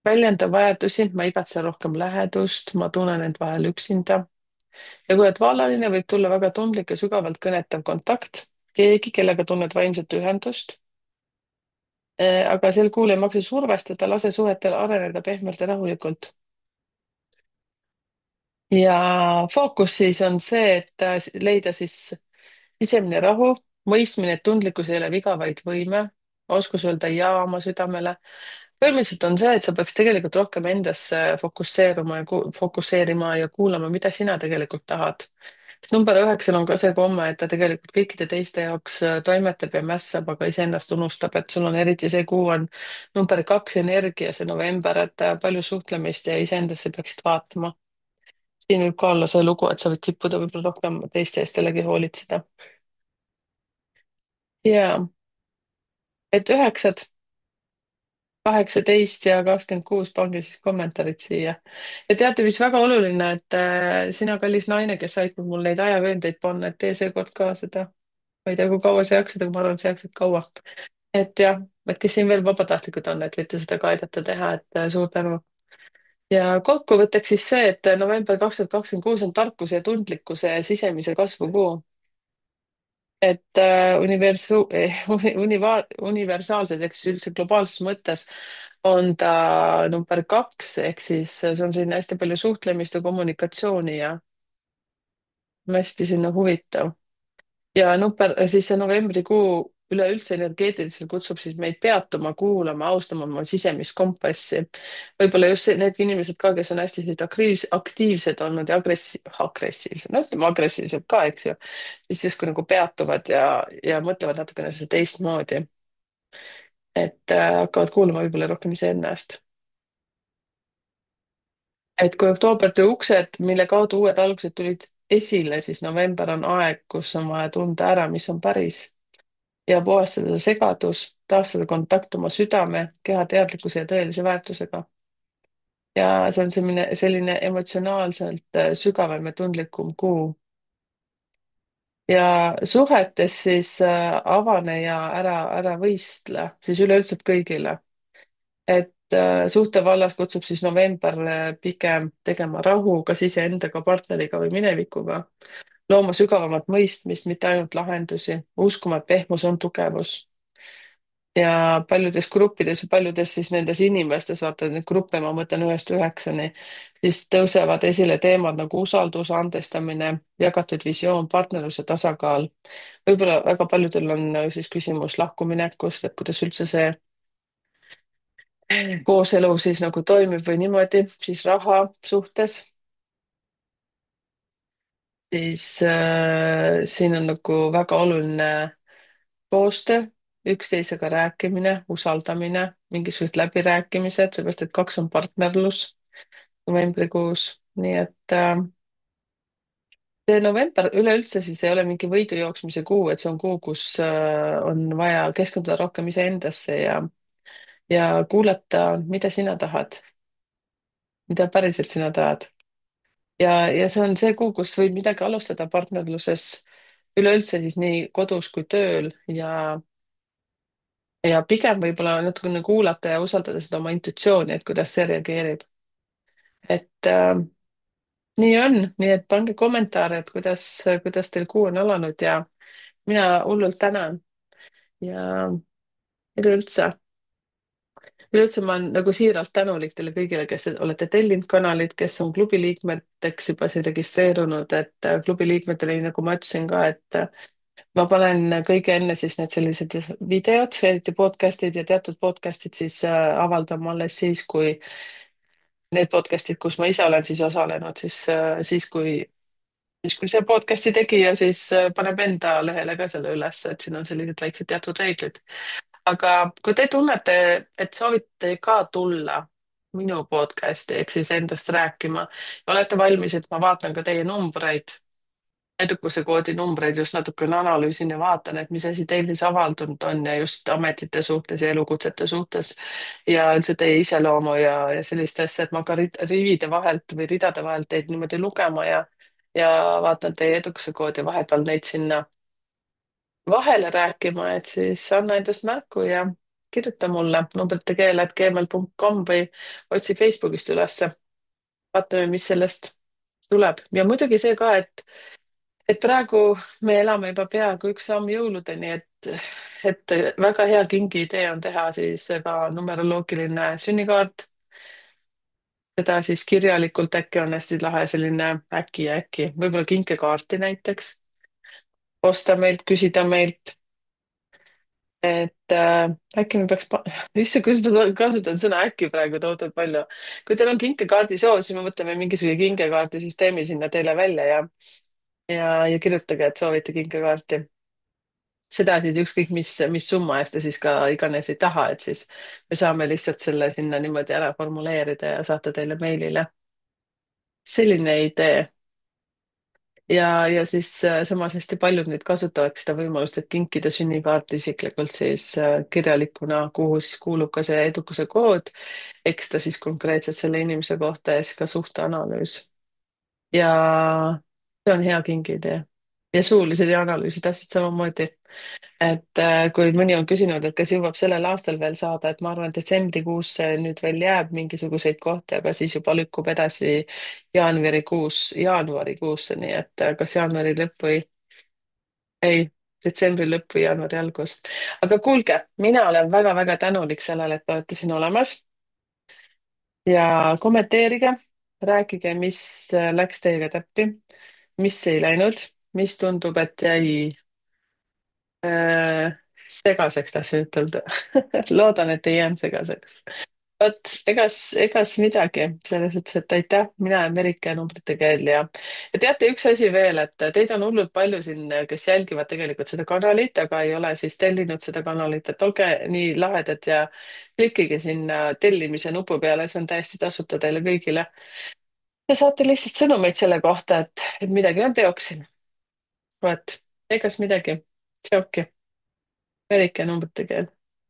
Speaker 1: väljenda vajadusi, ma igatsen rohkem lähedust, ma tunnen end vahel üksinda. ja kui oled vallaline, võib tulla väga tundlik ja sügavalt kõnetav kontakt, keegi, kellega tunned vaimset ühendust. aga sel kuul ei maksa survestada, lase suhetel areneda pehmelt ja rahulikult. ja fookus siis on see, et leida siis sisemine rahu, mõistmine, et tundlikkus ei ole viga, vaid võime, oskus öelda ja oma südamele. põhimõtteliselt on see, et sa peaks tegelikult rohkem endasse fokusseerima ja kuulama, mida sina tegelikult tahad. sest number 9 on ka see komme, et ta tegelikult kõikide teiste jaoks toimetab ja mässab, aga iseennast unustab, et sul on eriti see kuu on number 2 energia, see november, et palju suhtlemist ja iseendasse peaksid vaatama. siin võib ka olla see lugu, et sa võid kippuda võib-olla rohkem teiste eest jällegi hoolitseda. ja et üheksad 18 ja 26, pange siis kommentaarid siia. ja teate, mis väga oluline, et sina, kallis naine, kes aitab mul neid ajavööndeid panna, et tee seekord ka seda. Ma ei tea, kui kaua sa jaksid, aga ma arvan, et sa jaksid kaua. Et jah, et kes siin veel vabatahtlikud on, et võite seda ka aidata teha, et suur tänu. ja kokkuvõtteks siis see, et november 2026 on tarkuse ja tundlikkuse ja sisemise kasvu kuu. Et universaalselt ehk siis üldse globaalses mõttes on ta number 2, ehk siis see on siin hästi palju suhtlemist ja kommunikatsiooni ja hästi sinna huvitav. ja siis see novembrikuu üleüldse energeetiliselt kutsub siis meid peatuma, kuulama, austama oma sisemist kompassi. võib-olla just need inimesed ka, kes on hästi sellised aktiivsed olnud ja agressiivsed, no ütleme agressiivsed ka, eks ju, siis justkui nagu peatuvad ja mõtlevad natukene seda teistmoodi. Et hakkavad kuulama võib-olla rohkem iseennast. Et kui oktoober tõi uksed, mille kaudu uued algused tulid esile, siis november on aeg, kus on vaja tunda ära, mis on päris ja puhastada segadus, taastada kontakt oma südame, keha teadlikkuse ja tõelise väärtusega. ja see on selline emotsionaalselt sügavam ja tundlikum kuu. ja suhetes siis avane ja ära võistle, siis üleüldse kõigile. Et suhte vallas kutsub siis november pigem tegema rahu kas iseendaga, partneriga või minevikuga, looma sügavamat mõistmist, mitte ainult lahendusi, uskuma, et pehmus on tugevus. ja paljudes gruppides ja paljudes siis nendes inimestes, vaata neid gruppe, ma mõtlen 1-9, siis tõusevad esile teemad nagu usaldus, andestamine, jagatud visioon, partnerluse tasakaal. võib-olla väga paljudel on siis küsimus lahkuminekust, et kuidas üldse see kooselu siis nagu toimib või niimoodi, siis raha suhtes, siis siin on nagu väga oluline koostöö, üksteisega rääkimine, usaldamine, mingisugused läbirääkimised, seepärast et 2 on partnerlus novembrikuus, nii et see november üleüldse siis ei ole mingi võidujooksmise kuu, et see on kuu, kus on vaja keskenduda rohkem iseendasse ja kuulata, mida sina tahad, mida päriselt sina tahad. ja see on see kuu, kus võib midagi alustada partnerluses üleüldse siis nii kodus kui tööl ja pigem võib-olla natukene kuulata ja usaldada seda oma intuitsiooni, et kuidas see reageerib. Et nii on, nii et pange kommentaare, et kuidas teil kuu on alanud ja mina hullult tänan ja üleüldse, üleüldse ma olen nagu siiralt tänulik teile kõigile, kes te olete tellinud kanalid, kes on klubi liikmeteks juba siin registreerunud, et klubi liikmetele, nii nagu ma ütlesin ka, et ma panen kõige enne siis need sellised videod, eriti podcast'id ja teatud podcast'id siis avaldama alles siis, need podcast'id, kus ma ise olen siis osalenud, siis kui see podcast'i tegija siis paneb enda lehele ka selle üles, et siin on sellised väiksed teatud reeglid. aga kui te tunnete, et soovite ka tulla minu podcast'i ehk siis endast rääkima, olete valmis, et ma vaatan ka teie numbreid, edukuse koodi numbreid, just natukene analüüsin ja vaatan, et mis asi teil siis avaldunud on ja just ametite suhtes ja elukutsete suhtes ja üldse teie iseloomu ja sellist asja, et ma ka rivide vahelt või ridade vahelt teid niimoodi lugema ja vaatan teie edukuse koodi vahepeal neid sinna vahele rääkima, et siis anna endast märku ja kirjuta mulle numbritega@gmail.com või otsi Facebookist ülesse. vaatame, mis sellest tuleb ja muidugi see ka, et praegu me elame juba peaaegu 1 samm jõuludeni, et väga hea kingiidee on teha siis ka numeroloogiline sünnikaart. seda siis kirjalikult, äkki on hästi lahe selline äkki, võib-olla kinkekaarti näiteks, osta meilt, küsida meilt, et äkki me peaks, issand, kuidas ma kasutan sõna äkki praegu tohutult palju. kui teil on kinkekaardi soov, siis me mõtleme mingisuguse kinkekaardi süsteemi sinna teile välja ja kirjutage, et soovite kinkekaarti. seda siis ükskõik mis summa eest te siis ka iganes ei taha, et siis me saame lihtsalt selle sinna niimoodi ära formuleerida ja saata teile meilile. selline idee. ja siis samas hästi paljud neid kasutavad seda võimalust, et kinkida sünnikaart isiklikult siis kirjalikuna, kuhu siis kuulub ka see edukuse kood, ekstra siis konkreetselt selle inimese kohta ja siis ka suhteanalüüs. Ja see on hea kingiidee. Ja suulised ja analüüsid täpselt samamoodi. Et kui mõni on küsinud, et kas jõuab sellel aastal veel saada, et ma arvan, et detsembrikuusse nüüd veel jääb mingisuguseid kohti, aga siis juba lükkub edasi jaanuarikuusse, nii et kas jaanuari lõpp või ei, detsembri lõpp või jaanuari algus. aga kuulge, mina olen väga-väga tänulik sellele, et te olete siin olemas ja kommenteerige, rääkige, mis läks teiega täppi, mis ei läinud, mis tundub, et jäi äh, segaseks, tahtsin ütelda. loodan, et ei jäänud segaseks. vot, egas midagi, selles mõttes, et aitäh, mina olen Merike numbrite keel ja teate, üks asi veel, et teid on hullult palju siin, kes jälgivad tegelikult seda kanalit, aga ei ole siis tellinud seda kanalit, et olge nii lahedad ja klikkige sinna tellimise nupu peale, see on täiesti tasuta teile kõigile. Te saate lihtsalt sõnumeid selle kohta, et midagi on teoksil. vot, egas midagi. Tšauki, Merike numbrite keel.